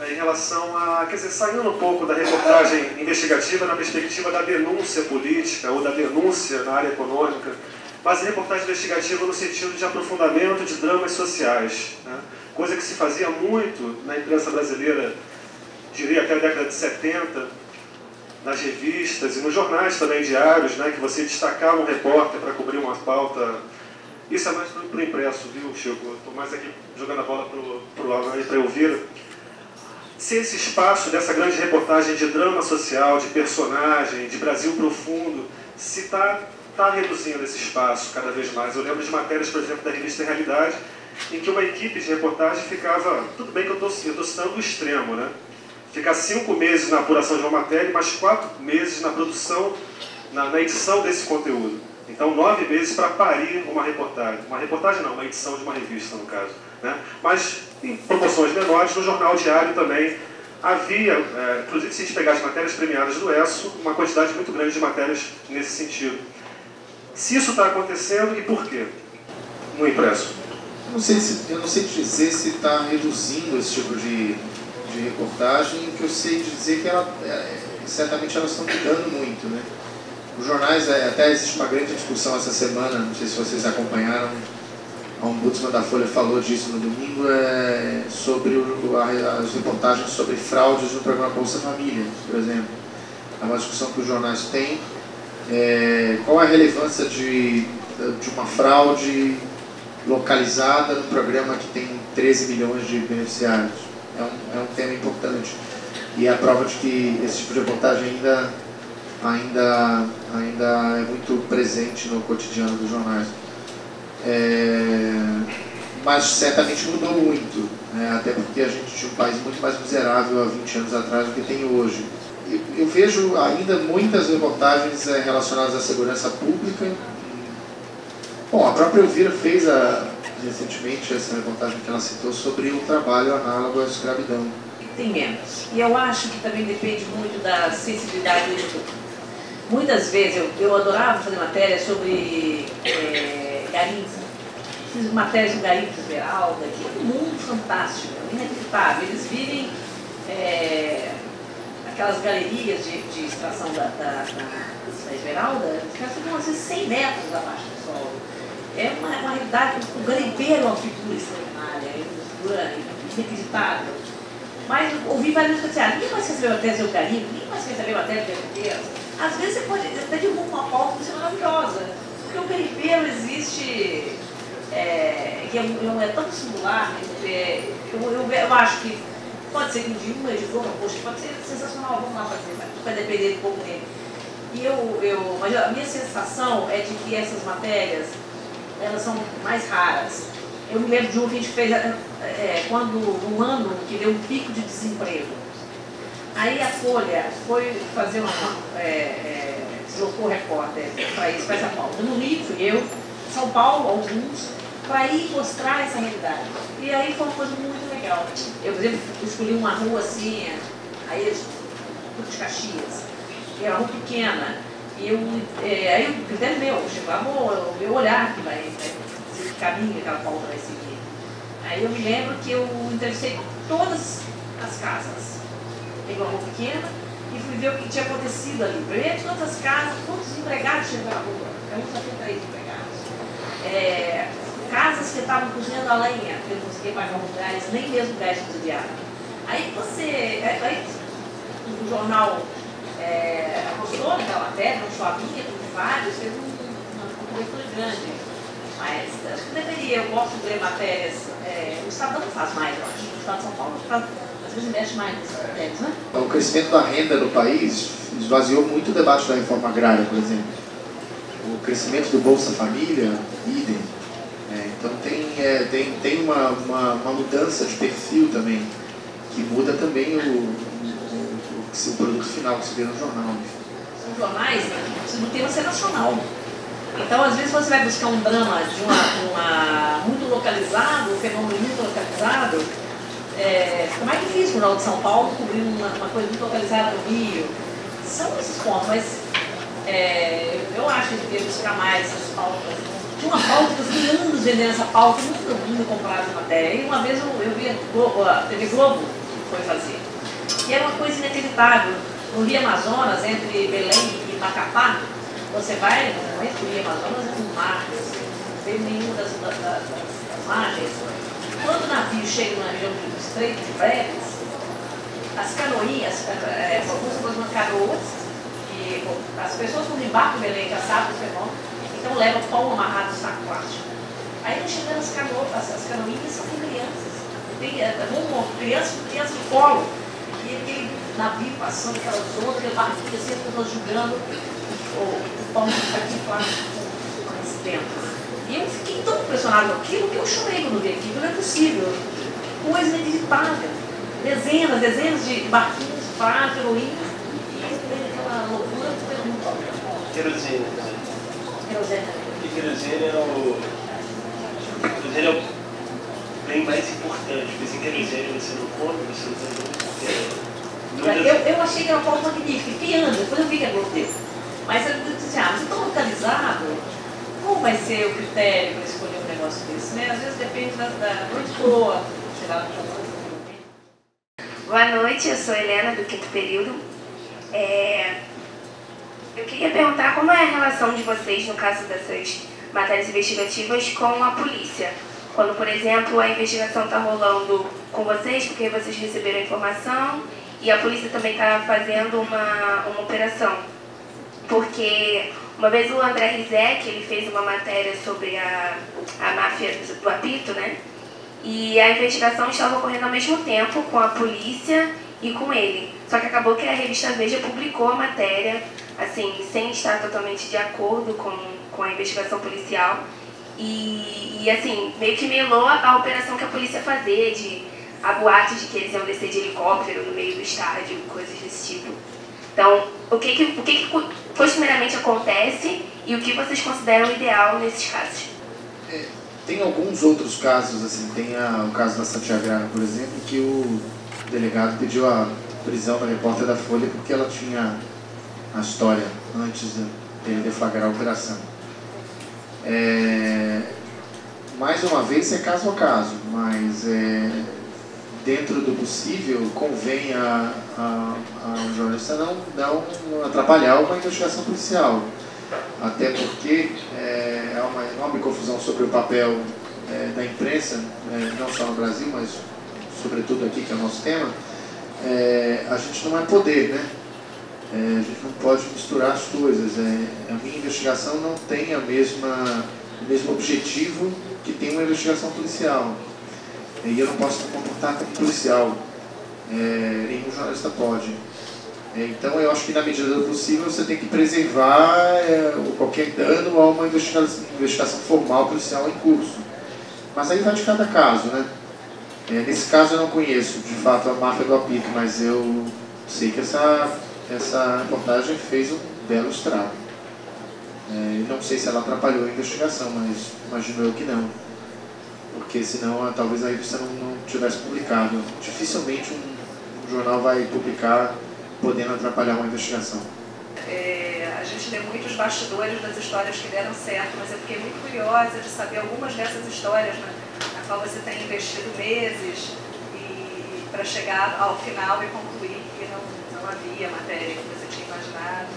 Speaker 5: em relação a, quer dizer, saindo um pouco da reportagem investigativa na perspectiva da denúncia política ou da denúncia na área econômica, mas a reportagem investigativa no sentido de aprofundamento de dramas sociais, né? Coisa que se fazia muito na imprensa brasileira, diria até a década de 70, nas revistas e nos jornais também diários, né, que você destacava um repórter para cobrir uma pauta. Isso é mais para o impresso, viu, Chico? Estou mais aqui jogando a bola para o Alan para eu ouvir. Se esse espaço dessa grande reportagem de drama social, de personagem, de Brasil profundo, se está reduzindo esse espaço cada vez mais. Eu lembro de matérias, por exemplo, da revista Realidade, em que uma equipe de reportagem ficava, tudo bem que eu estou citando o extremo, né? Ficar 5 meses na apuração de uma matéria, mais 4 meses na produção, na edição desse conteúdo. Então, 9 meses para parir uma reportagem. Uma reportagem não, uma edição de uma revista, no caso, né? Mas, em proporções menores, no jornal diário também havia, inclusive se a gente pegar as matérias premiadas do ESSO, uma quantidade muito grande de matérias nesse sentido. Se isso está acontecendo, e por quê? No impresso.
Speaker 1: Eu não sei dizer se está reduzindo esse tipo de reportagem, que eu sei dizer que certamente elas estão mudando muito, né? Os jornais, até existe uma grande discussão essa semana, não sei se vocês acompanharam, a ombudsman da Folha falou disso no domingo, sobre as reportagens sobre fraudes no programa Bolsa Família, por exemplo. É uma discussão que os jornais têm. Qual é a relevância de uma fraude localizada no programa que tem 13 milhões de beneficiários? É um tema importante. E é a prova de que esse tipo de reportagem ainda é muito presente no cotidiano dos jornais. Mas certamente mudou muito, né? Até porque a gente tinha um país muito mais miserável há 20 anos atrás do que tem hoje. Eu vejo ainda muitas reportagens relacionadas à segurança pública. Bom, a própria Elvira fez recentemente essa reportagem que ela citou sobre o trabalho análogo à escravidão.
Speaker 2: Tem menos. E eu acho que também depende muito da sensibilidade do editor. Muitas vezes eu adorava fazer matéria sobre garimpo. Fiz matérias sobre garimpo de Esmeralda, que é um mundo fantástico, inacreditável. Eles vivem aquelas galerias de extração da Esmeralda, que ficam às vezes 100 metros abaixo do solo. É uma realidade, o garimpeiro é uma figura extraordinária, é uma figura inacreditável. Mas eu ouvi várias pessoas dizer, ninguém mais quer saber matéria sobre garimpo, ninguém mais quer saber matéria de garimpeiro. Às vezes você pode até divulgar uma pauta que é maravilhosa, porque o garimpeiro existe, que é tão singular, eu acho que pode ser que um dia uma editora, poxa, pode ser sensacional, vamos lá fazer, mas vai depender um pouco dele. Mas a minha sensação é de que essas matérias, elas são mais raras. Eu me lembro de um que a gente fez um ano que deu um pico de desemprego. Aí a Folha foi fazer deslocou o repórter para isso, para essa pauta. No Rio, fui eu, São Paulo, alguns, para ir mostrar essa realidade. E aí foi uma coisa muito legal. Eu, por exemplo, escolhi uma rua assim, aí de Caxias, que era uma rua pequena, Aí o critério meu, chegava o meu olhar que vai seguir caminho que aquela pauta vai seguir. Aí eu me lembro que eu entrevistei todas as casas. Peguei uma rua pequena e fui ver o que tinha acontecido ali. Primeiro, todas as casas, quantos empregados tinham na rua? Eu só tinha 3 empregados. Casas que estavam cozinhando a lenha, porque eu não conseguia pagar os gás, nem mesmo gás subsidiário. Aí o jornal apostou naquela matéria, não só a minha, como vários, fez uma cobertura grande. Mas acho que deveria, eu gosto de ler matérias, o Estado não faz mais, eu acho. O Estado de São Paulo às vezes investe mais nessas matérias, né?
Speaker 1: O crescimento da renda no país esvaziou muito o debate da reforma agrária, por exemplo. O crescimento do Bolsa Família, idem. Então tem uma mudança de perfil também, que muda também o produto final que se vê no jornal.
Speaker 2: Os jornais precisam ter ser nacional. Então, às vezes, você vai buscar um drama de muito localizado, um fenômeno muito localizado, fica mais difícil no Jornal de São Paulo cobrir uma coisa muito localizada no Rio. São esses pontos, mas eu acho que devia buscar mais essas pautas. Tinha uma pauta que eu fiquei anos vendendo essa pauta, nunca comprava essa matéria. E uma vez eu vi a TV Globo que foi fazer. E era uma coisa inacreditável. No Rio Amazonas, entre Belém e Macapá, você vai, no Rio Amazonas é um mar, não tem nenhuma das margens. Quando o navio chega na região do Estreito de Breves, as canoinhas, algumas uma canoas, e as pessoas quando embarcam em Belém já sabem o fenômeno, então levam pão amarrado no saco plástico. Aí chegando as canoinhas são com crianças. Tem crianças no colo. E aquele navio passando aquelas ondas, aquele barquinho assim, as pessoas jogando o pão de saquinho plástico com esse tempo. E eu fiquei tão impressionado com aquilo que eu chorei quando vi aquilo. Não é possível. Coisa inacreditável. Dezenas de barquinhos, canoinhas, e aquela loucura pelo mundo.
Speaker 3: Querosene. E querosene é o bem mais importante, porque sem querosene você não come, você não tem nada.
Speaker 2: Eu achei que era uma pauta magnífica, fiquei anos, depois eu vi que é Globo. Mas eu disse assim, mas tão localizado, como vai ser o critério para escolher um negócio desse, né? Às vezes depende da noite boa, chegar no
Speaker 9: Boa noite, eu sou Helena, do 5º período. Eu queria perguntar como é a relação de vocês, no caso dessas matérias investigativas, com a polícia. Quando, por exemplo, a investigação está rolando com vocês, porque vocês receberam a informação, e a polícia também está fazendo uma operação. Porque uma vez o André Rizek, ele fez uma matéria sobre a máfia do apito, né? E a investigação estava ocorrendo ao mesmo tempo com a polícia e com ele. Só que acabou que a revista Veja publicou a matéria, assim, sem estar totalmente de acordo com a investigação policial. E assim, meio que melou a operação que a polícia ia fazer, a boate de que eles iam descer de helicóptero no meio do estádio, coisas desse tipo. Então, o que costumeiramente acontece e o que vocês consideram ideal nesses casos?
Speaker 1: Tem alguns outros casos, assim, tem o caso da Satyagraha, por exemplo, que o delegado pediu a prisão da repórter da Folha porque ela tinha a história antes dele deflagrar a operação. Mais uma vez é caso a caso, mas dentro do possível convém ao jornalista não atrapalhar uma investigação policial, até porque há uma enorme confusão sobre o papel da imprensa, não só no Brasil, mas sobretudo aqui, que é o nosso tema. A gente não é poder, né? A gente não pode misturar as coisas. A minha investigação não tem o mesmo objetivo que tem uma investigação policial. E eu não posso me comportar como policial. Nenhum jornalista pode. Então eu acho que na medida do possível você tem que preservar qualquer dano a uma investigação formal policial em curso. Mas aí vai de cada caso, né? Nesse caso eu não conheço de fato a máfia do apito, mas eu sei que essa reportagem fez um belo estrago. Não sei se ela atrapalhou a investigação, mas imagino eu que não. Porque senão talvez a revista não tivesse publicado. Dificilmente um jornal vai publicar podendo atrapalhar uma investigação.
Speaker 2: A gente lê muito os bastidores das histórias que deram certo, mas eu fiquei muito curiosa de saber algumas dessas histórias, né, na qual você tem investido meses para chegar ao final e concluir que não havia matéria que você tinha imaginado.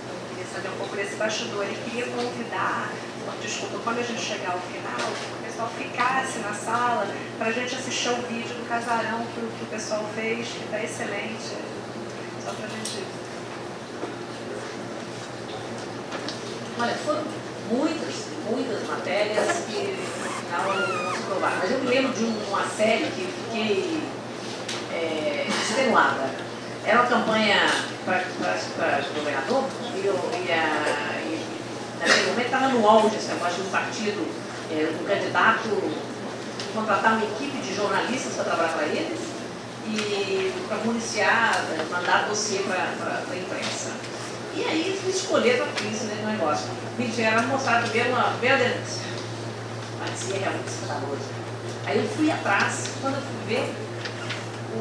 Speaker 2: Então, eu queria saber um pouco desse bastidor e queria convidar, desculpa, quando a gente chegar ao final, o pessoal ficasse na sala para a gente assistir ao vídeo do casarão que o pessoal fez, que está excelente, só para a gente... Olha, foram muitas matérias que no final não se provaram. Mas eu me lembro de uma série que fiquei extenuada. Era uma campanha para governador e naquele momento estava no auge esse negócio do partido, do candidato contratar uma equipe de jornalistas para trabalhar para eles e para municiar, mandar dossiê para a imprensa. E aí fui escolher para crise no negócio. Me vieram mostrar primeiro uma bela denúncia. Parecia realmente escandaloso. Aí eu fui atrás, quando eu fui ver,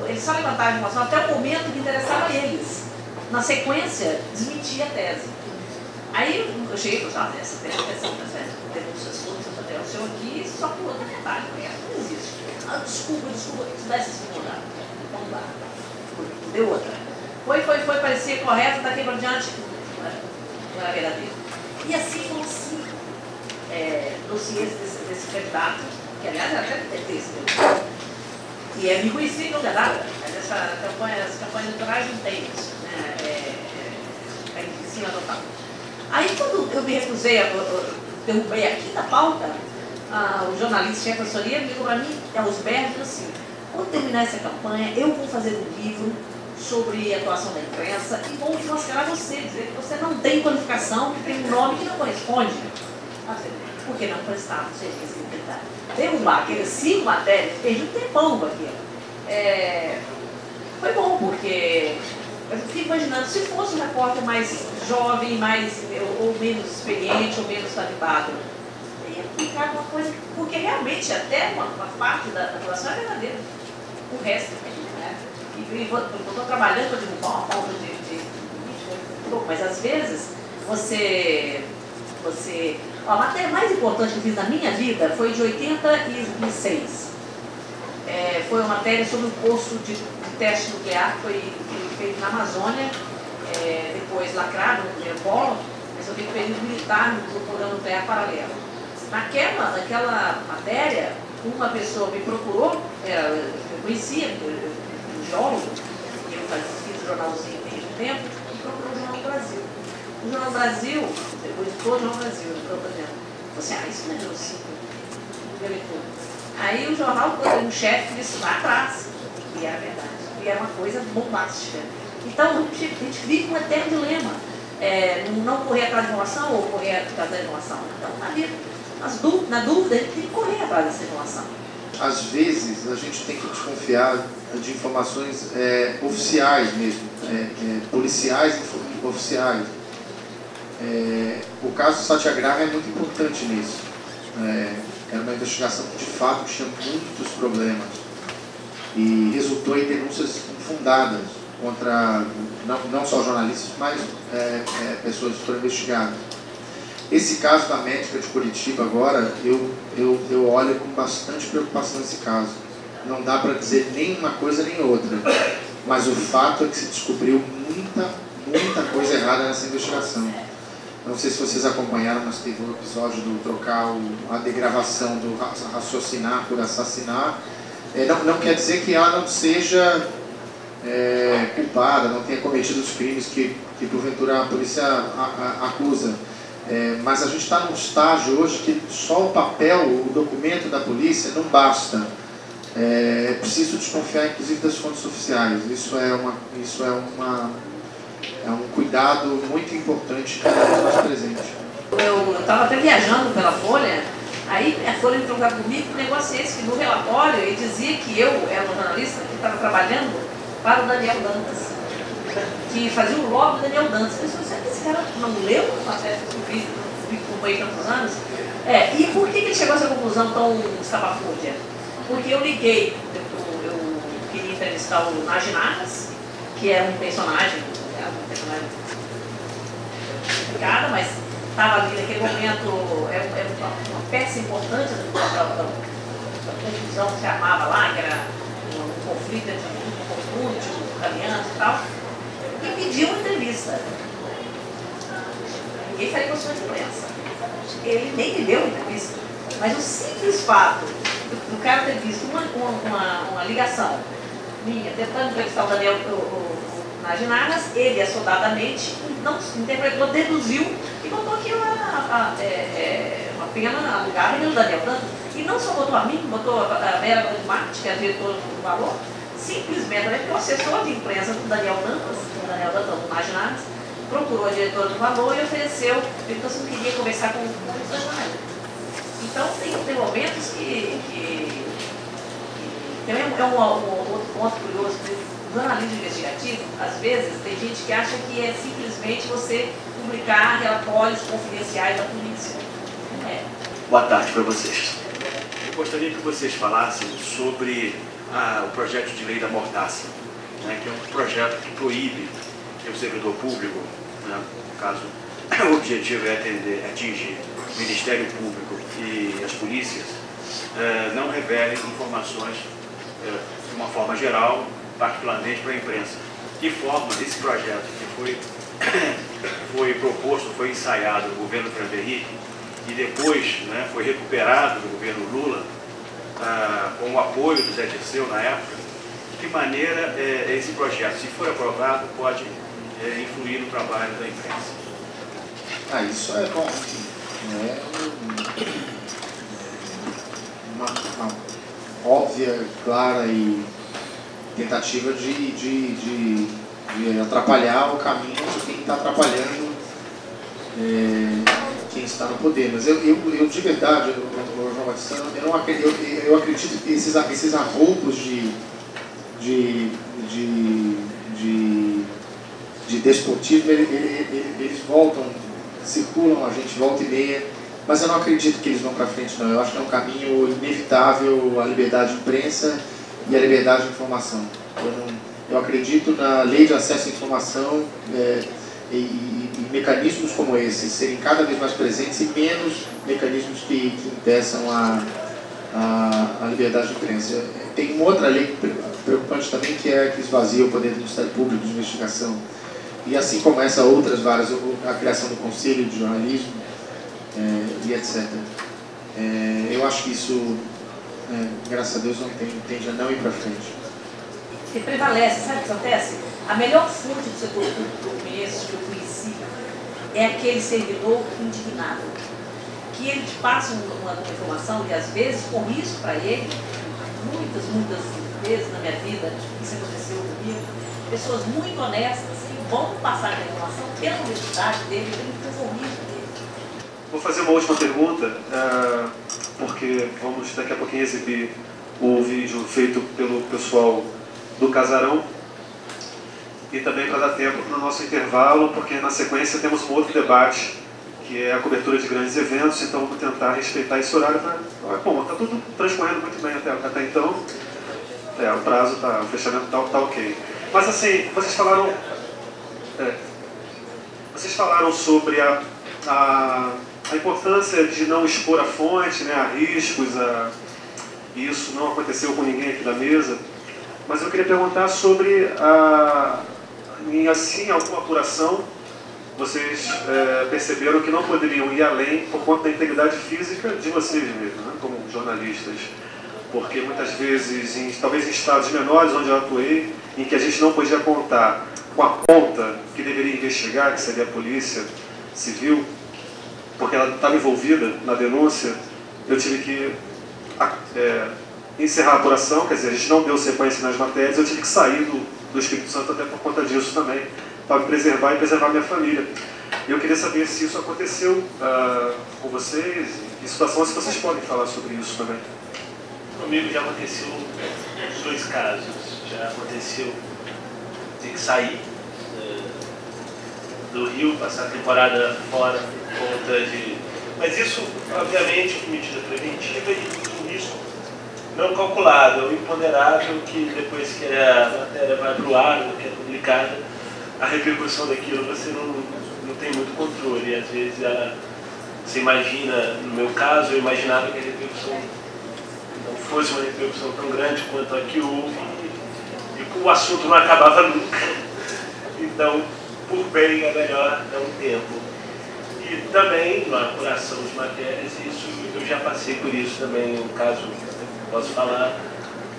Speaker 2: eles só levantaram a informação até o momento que interessava a eles. Na sequência, desmentia a tese. Aí eu cheguei e falei, essa denúncia sua, você tem o senhor aqui, só por outro detalhe, não existe. Desculpa, isso dá esse incomodado. Vamos lá. Deu outra. Foi, parecia correto, daqui para diante, não era verdadeiro. E assim foram 5 dossiês desse candidato, que aliás era até texto. E me conheci não é nada, mas as campanhas eleitorais não tem isso, né? Em cima total. Aí quando eu me recusei, derrubei aqui da pauta, o jornalista chefe da assessoria ligou para mim, aos berros, assim, quando terminar essa campanha, eu vou fazer um livro sobre a atuação da imprensa e vou mostrar a você, dizer que você não tem qualificação, que tem um nome que não corresponde. Porque não prestava o serviço de militar. Derrubar aqueles 5 matérias, perdi um tempão com aquilo. Foi bom, porque eu fico imaginando, se fosse um repórter mais jovem, ou menos experiente, ou menos tarimbado, ia ficar uma coisa, porque realmente até uma parte da população é verdadeira. O resto é, né? E eu estou trabalhando para derrubar uma pauta mas às vezes a matéria mais importante que eu fiz na minha vida foi de 86. Foi uma matéria sobre um posto de teste nuclear que foi feito na Amazônia, depois lacrado no primeiro polo, mas eu tenho período militar no programa nuclear paralelo. Naquela matéria, uma pessoa me procurou, eu conhecia, um geólogo, e eu fiz um jornalzinho desde um tempo, e procurou o Jornal do Brasil. O Jornal do Brasil, depois de todo o Jornal do Brasil, eu estou dizendo, você, isso não é genocídio. Aí o jornal, um chefe disse lá atrás, e era verdade, e era uma coisa bombástica. Então a gente vive um eterno dilema, não correr atrás da informação ou correr atrás da informação. Então, na dúvida, a gente tem que correr atrás dessa informação.
Speaker 1: Às vezes a gente tem que desconfiar de informações oficiais mesmo, policiais e oficiais. O caso do Satyagraha é muito importante nisso. Era uma investigação que de fato tinha muitos problemas e resultou em denúncias infundadas contra não só jornalistas, mas pessoas que foram investigadas. Esse caso da médica de Curitiba agora, eu olho com bastante preocupação esse caso. Não dá para dizer nem uma coisa nem outra, mas o fato é que se descobriu muita coisa errada nessa investigação. Não sei se vocês acompanharam, mas teve um episódio do trocar a degravação do raciocinar por assassinar. Não quer dizer que ela não seja culpada, não tenha cometido os crimes que porventura a polícia acusa. Mas a gente está num estágio hoje que só o papel, o documento da polícia não basta. É preciso desconfiar, inclusive, das fontes oficiais. Isso é um cuidado muito importante cada vez mais presente.
Speaker 2: Eu estava até viajando pela Folha, aí a Folha entrou comigo, o negócio é esse, que no relatório ele dizia que eu era um jornalista que estava trabalhando para o Daniel Dantas, que fazia o lobby do Daniel Dantas. Eu disse, será que esse cara não leu a matéria que eu fiz, acompanhei tantos anos? E por que ele chegou a essa conclusão tão estapafúrdia? Porque eu liguei, eu queria entrevistar o Nagy Nagas, que é um personagem identificada, mas estava ali naquele momento, é uma peça importante da confusão que se armava lá, que era um conflito entre os ucranianos e tal, e pediu uma entrevista. Ninguém faria com a sua imprensa. Ele nem me deu uma entrevista. Mas o simples fato do cara ter visto uma ligação minha, tentando entrevistar o Daniel Naginagas, ele assodadamente não interpretou, deduziu e botou aqui uma pena alugada pelo Daniel Dantas. E não só botou a mim, botou a Mera Marte, que é a diretora do Valor, simplesmente, porque o assessor de imprensa do Daniel Dantas, do Naginagas, procurou a diretora do Valor e ofereceu, perguntou se não queria conversar com o jornalista. Então, tem momentos que também é um outro ponto curioso. O jornalismo investigativo, às vezes, tem gente que acha que é simplesmente você publicar relatórios confidenciais da polícia. Não é.
Speaker 10: Boa tarde para vocês. Eu gostaria que vocês falassem sobre o projeto de lei da mordaça, né, que é um projeto que proíbe que o servidor público, né, no caso, o objetivo é atingir o Ministério Público e as polícias, não revelem informações de uma forma geral, particularmente para a imprensa. De forma, esse projeto que foi proposto, foi ensaiado no governo Fernando Henrique e depois, né, foi recuperado no governo Lula, com o apoio do Zé Dirceu na época, de que maneira esse projeto, se for aprovado, pode influir no trabalho da imprensa?
Speaker 1: Isso é bom. Uma óbvia, clara e tentativa de atrapalhar o caminho de quem está atrapalhando quem está no poder. Mas eu de verdade, João Batista, eu acredito que esses arroubos de desportivo, eles voltam, circulam, a gente volta e meia, mas eu não acredito que eles vão para frente, não. Eu acho que é um caminho inevitável a liberdade de imprensa e a liberdade de informação. Eu acredito na lei de acesso à informação e mecanismos como esse serem cada vez mais presentes e menos mecanismos que impeçam a liberdade de imprensa. Tem uma outra lei preocupante também, que é que esvazia o poder do Ministério Público de investigação. E assim começa outras várias, a criação do Conselho de Jornalismo e etc. Eu acho que isso, graças a Deus, não tende a não ir para frente.
Speaker 2: Que prevalece, sabe o que acontece? A melhor fonte do setor público que eu conheço, que eu conheci, é aquele servidor indignado. Que ele te passa uma informação e às vezes, com risco para ele, muitas vezes na minha vida, isso aconteceu comigo, pessoas muito honestas que vão passar a informação pela honestidade dele, pelo conformismo dele.
Speaker 5: Vou fazer uma última pergunta, porque vamos daqui a pouquinho exibir o vídeo feito pelo pessoal do Casarão e também para dar tempo para o nosso intervalo, porque na sequência temos um outro debate, que é a cobertura de grandes eventos, então vamos tentar respeitar esse horário. Bom, está tudo transcorrendo muito bem até então, o prazo, o fechamento está ok. Mas assim, vocês falaram sobre a importância de não expor a fonte, né, a riscos, e isso não aconteceu com ninguém aqui da mesa, mas eu queria perguntar sobre, em assim, alguma apuração, vocês perceberam que não poderiam ir além por conta da integridade física de vocês mesmos, né, como jornalistas. Porque muitas vezes, talvez em estados menores onde eu atuei, em que a gente não podia contar com a ponta que deveria investigar, que seria a polícia civil, porque ela estava envolvida na denúncia, eu tive que encerrar a apuração, quer dizer, a gente não deu sequência nas matérias, eu tive que sair do Espírito Santo até por conta disso também, para me preservar e preservar minha família. Eu queria saber se isso aconteceu com vocês, em situação, se vocês podem falar sobre isso também.
Speaker 3: Comigo já aconteceu os dois casos. Já aconteceu ter que sair do Rio, passar a temporada fora por conta de... Mas isso, obviamente, com medida preventiva e um risco não calculado, é um imponderável que depois que a matéria vai para o ar, que é publicada, a repercussão daquilo você não tem muito controle. e às vezes ela, você imagina, no meu caso, eu imaginava que a repercussão não fosse uma repercussão tão grande quanto a que houve e o assunto não acabava nunca. Então, por bem, é melhor dar um tempo. E também, na apuração de matérias, isso, eu já passei por isso também, um caso, posso falar,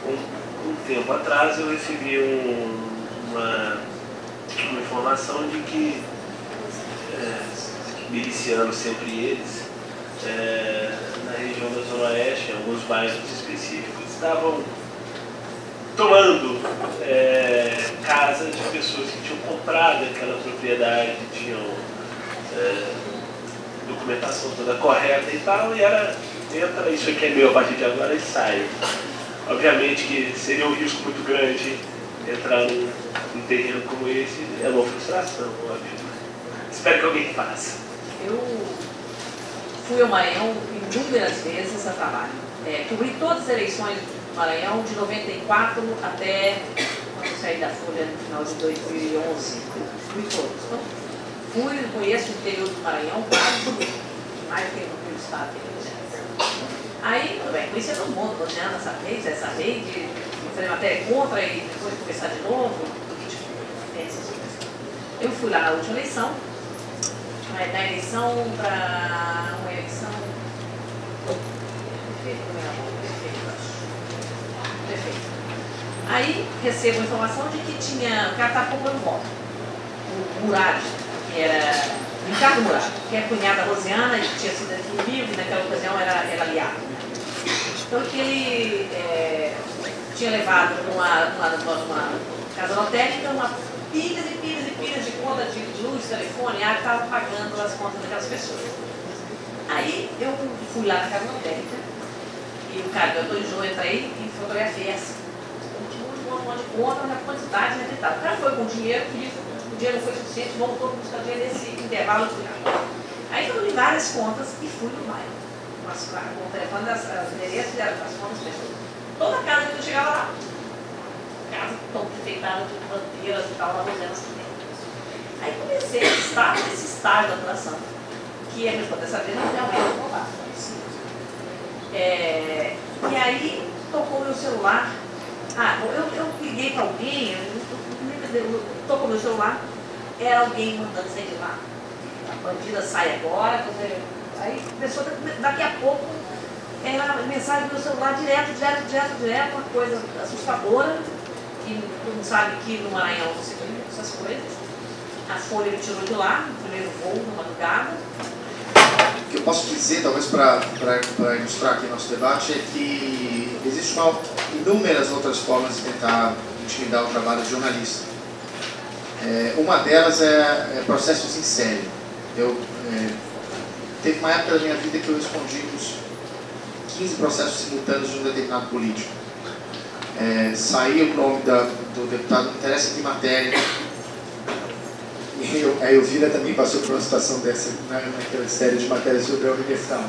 Speaker 3: um tempo atrás eu recebi uma informação de que milicianos, sempre eles, na região da Zona Oeste, em alguns bairros específicos, estavam tomando casas de pessoas que tinham comprado aquela propriedade, tinham documentação toda correta e tal, e entra, isso aqui é meu a partir de agora e sai. Obviamente que seria um risco muito grande entrar num terreno como esse, é uma frustração, óbvio. Espero que alguém faça.
Speaker 2: Eu fui ao Maranhão inúmeras vezes a trabalho. Cobri todas as eleições do Maranhão, de 94 até quando eu saí da Folha no final de 2011. Fui todos. Então, conheço o interior do Maranhão, quase mais do que no estado. Aí, tudo bem, conheci todo mundo, Rosiana, essa rede, fazer matéria contra e depois começar de novo. Eu fui lá na última eleição, da eleição para uma eleição prefeito. Aí recebo a informação de que o cara estava comprando voto. O Murad, que era Ricardo Murad, que é cunhado da Rosiana, que tinha sido aqui no Rio, e naquela ocasião era aliado. Então que ele tinha levado para uma casa lotérica uma pilhas e pilhas e pilhas de conta de luz, telefone, água, estava pagando as contas daquelas pessoas. Aí eu fui lá na casa lotérica e o cara me autorizou, entrei e fotografei assim. Um monte de conta, na quantidade, né, e tal. O cara foi com dinheiro, o dinheiro não foi suficiente, voltou para buscar dinheiro nesse intervalo de lá. Aí eu li várias contas e fui no bairro. Com o telefone, os endereços das contas das pessoas. Toda casa que eu chegava lá, casa toda enfeitada de bandeiras e tal, na Rosiana também. Aí comecei a estar nesse estágio da apuração, que é resposta dessa vez não realmente roubado. E aí tocou meu celular. Eu liguei para alguém, tocou meu celular, era alguém mandando sair de lá. A bandida sai agora, aí pessoa, daqui a pouco era mensagem do meu celular direto, uma coisa assustadora, que todo mundo sabe que no Maranhão não se tem essas coisas. A Folha me tirou de lá, no primeiro voo, na madrugada.
Speaker 1: O que eu posso dizer, talvez para ilustrar aqui o nosso debate, é que existem inúmeras outras formas de tentar intimidar o trabalho de jornalista. Uma delas é processos em série. Teve uma época da minha vida que eu respondi uns 15 processos simultâneos de um determinado político. Saía o nome do deputado, não interessa que matéria. A Elvira também passou por uma situação dessa naquela série de matérias sobre a Universal.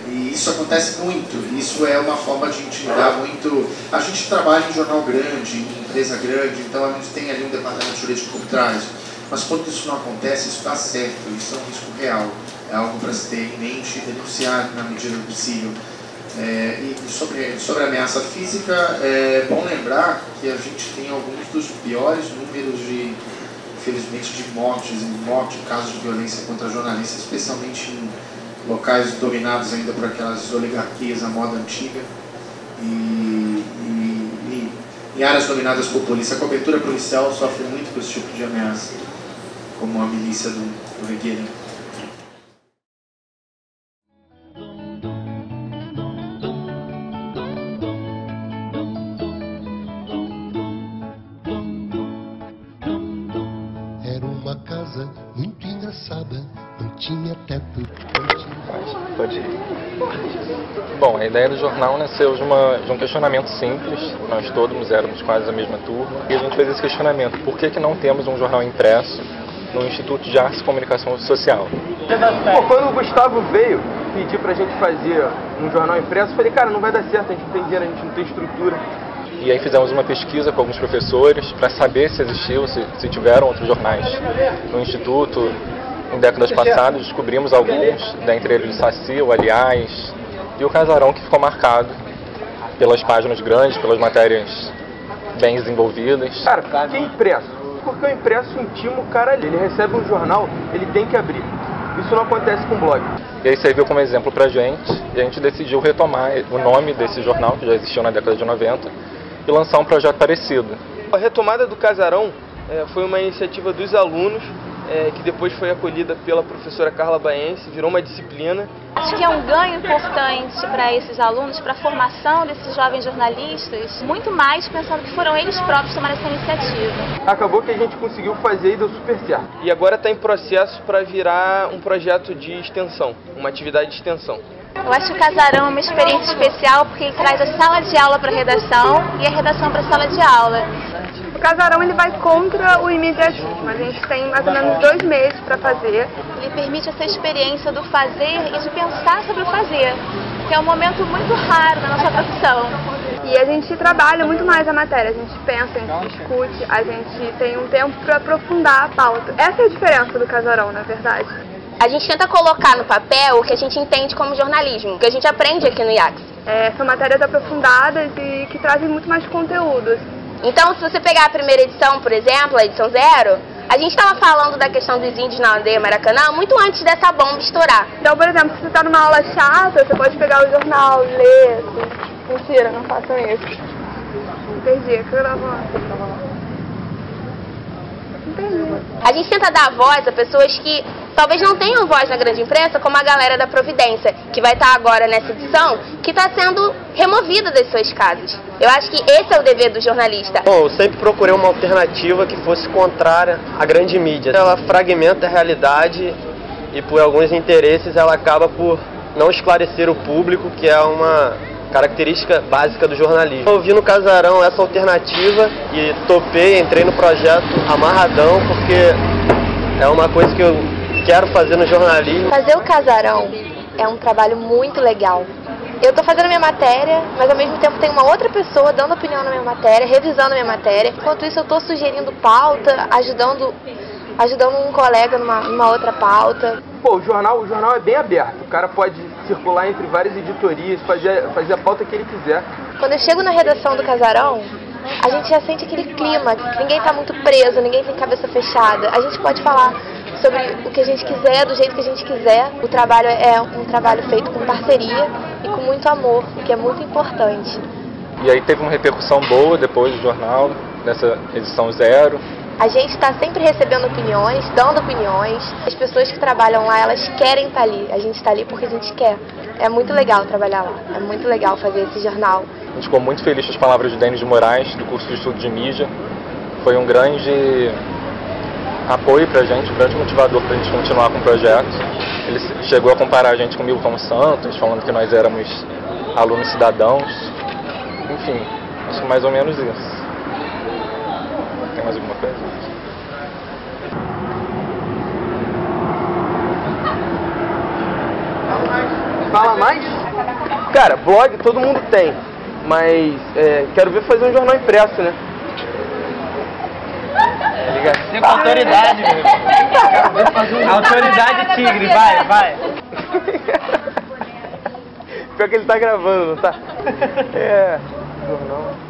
Speaker 1: E isso acontece muito, isso é uma forma de intimidar muito. A gente trabalha em jornal grande, em empresa grande, então a gente tem ali um departamento jurídico por trás. Mas quando isso não acontece, isso está certo, isso é um risco real. É algo para se ter em mente e denunciar na medida do possível. E sobre a ameaça física, é bom lembrar que a gente tem alguns dos piores números infelizmente, de mortes em casos de violência contra jornalistas, especialmente em locais dominados ainda por aquelas oligarquias à moda antiga e em áreas dominadas por polícia. A cobertura policial sofre muito com esse tipo de ameaça, como a milícia do Regueira.
Speaker 11: Muito engraçada, não tinha teto.
Speaker 12: Pode ir. Bom, a ideia do jornal nasceu de um questionamento simples. Nós todos éramos quase a mesma turma. E a gente fez esse questionamento. Por que não temos um jornal impresso no Instituto de Artes e Comunicação Social?
Speaker 13: Quando o Gustavo veio pedir pra gente fazer um jornal impresso, eu falei, cara, não vai dar certo, a gente não tem dinheiro, a gente não tem estrutura.
Speaker 12: E aí fizemos uma pesquisa com alguns professores para saber se existiu, se tiveram outros jornais no Instituto. Em décadas passadas descobrimos alguns, dentre eles o Saci, o Aliás e o Casarão, que ficou marcado pelas páginas grandes, pelas matérias bem desenvolvidas.
Speaker 13: Cara, por que impresso? Porque o impresso intima o cara ali. Ele recebe um jornal, ele tem que abrir. Isso não acontece com o blog.
Speaker 12: E aí serviu como exemplo pra gente, e a gente decidiu retomar o nome desse jornal, que já existiu na década de 90, e lançar um projeto parecido.
Speaker 13: A retomada do Casarão foi uma iniciativa dos alunos, que depois foi acolhida pela professora Carla Baense, virou uma disciplina.
Speaker 14: Acho que é um ganho importante para esses alunos, para a formação desses jovens jornalistas, muito mais pensando que foram eles próprios tomando essa iniciativa.
Speaker 13: Acabou que a gente conseguiu fazer e deu super certo. E agora está em processo para virar um projeto de extensão, uma atividade de extensão.
Speaker 14: Eu acho que o Casarão é uma experiência especial porque ele traz a sala de aula para a redação e a redação para a sala de aula.
Speaker 4: O Casarão ele vai contra o imediatismo. A gente tem mais ou menos 2 meses para fazer.
Speaker 14: Ele permite essa experiência do fazer e de pensar sobre o fazer, que é um momento muito raro na nossa profissão.
Speaker 4: E a gente trabalha muito mais a matéria, a gente pensa, a gente discute, a gente tem um tempo para aprofundar a pauta. Essa é a diferença do Casarão, na verdade.
Speaker 9: A gente tenta colocar no papel o que a gente entende como jornalismo, o que a gente aprende aqui no IACS.
Speaker 4: São matérias aprofundadas e que trazem muito mais conteúdo.
Speaker 9: Então, se você pegar a primeira edição, por exemplo, a edição 0, a gente estava falando da questão dos índios na aldeia Maracanã muito antes dessa bomba estourar.
Speaker 4: Então, por exemplo, se você está numa aula chata, você pode pegar o jornal, ler. Mentira, não façam isso. Entendi, que eu
Speaker 9: A gente tenta dar voz a pessoas que talvez não tenham voz na grande imprensa, como a galera da Providência, que vai estar agora nessa edição, que está sendo removida das suas casas. Eu acho que esse é o dever do jornalista.
Speaker 15: Bom, eu sempre procurei uma alternativa que fosse contrária à grande mídia. Ela fragmenta a realidade e por alguns interesses ela acaba por não esclarecer o público, que é uma característica básica do jornalismo. Eu vi no Casarão essa alternativa e topei, entrei no projeto amarradão, porque é uma coisa que eu quero fazer no jornalismo.
Speaker 9: Fazer o Casarão é um trabalho muito legal. Eu estou fazendo a minha matéria, mas ao mesmo tempo tem uma outra pessoa dando opinião na minha matéria, revisando a minha matéria. Enquanto isso eu estou sugerindo pauta, ajudando um colega numa outra pauta.
Speaker 13: Pô, o jornal é bem aberto. O cara pode circular entre várias editorias, fazer a pauta que ele quiser.
Speaker 9: Quando eu chego na redação do Casarão, a gente já sente aquele clima. Ninguém está muito preso, ninguém tem cabeça fechada. A gente pode falar sobre o que a gente quiser, do jeito que a gente quiser. O trabalho é um trabalho feito com parceria e com muito amor, o que é muito importante.
Speaker 12: E aí teve uma repercussão boa depois do jornal, nessa edição 0.
Speaker 9: A gente está sempre recebendo opiniões, dando opiniões. As pessoas que trabalham lá, elas querem estar ali. A gente está ali porque a gente quer. É muito legal trabalhar lá. É muito legal fazer esse jornal.
Speaker 12: A gente ficou muito feliz com as palavras de Denis de Moraes, do curso de estudo de mídia. Foi um grande apoio pra gente, um grande motivador pra gente continuar com o projeto. Ele chegou a comparar a gente com Milton Santos, falando que nós éramos alunos cidadãos. Enfim, acho que mais ou menos isso. Tem mais alguma coisa?
Speaker 13: Fala mais? Cara, blog todo mundo tem, mas quero ver fazer um jornal impresso, né?
Speaker 16: Tem com autoridade, meu. Autoridade tigre, vai.
Speaker 13: Pior que ele tá gravando, não tá? Jornal.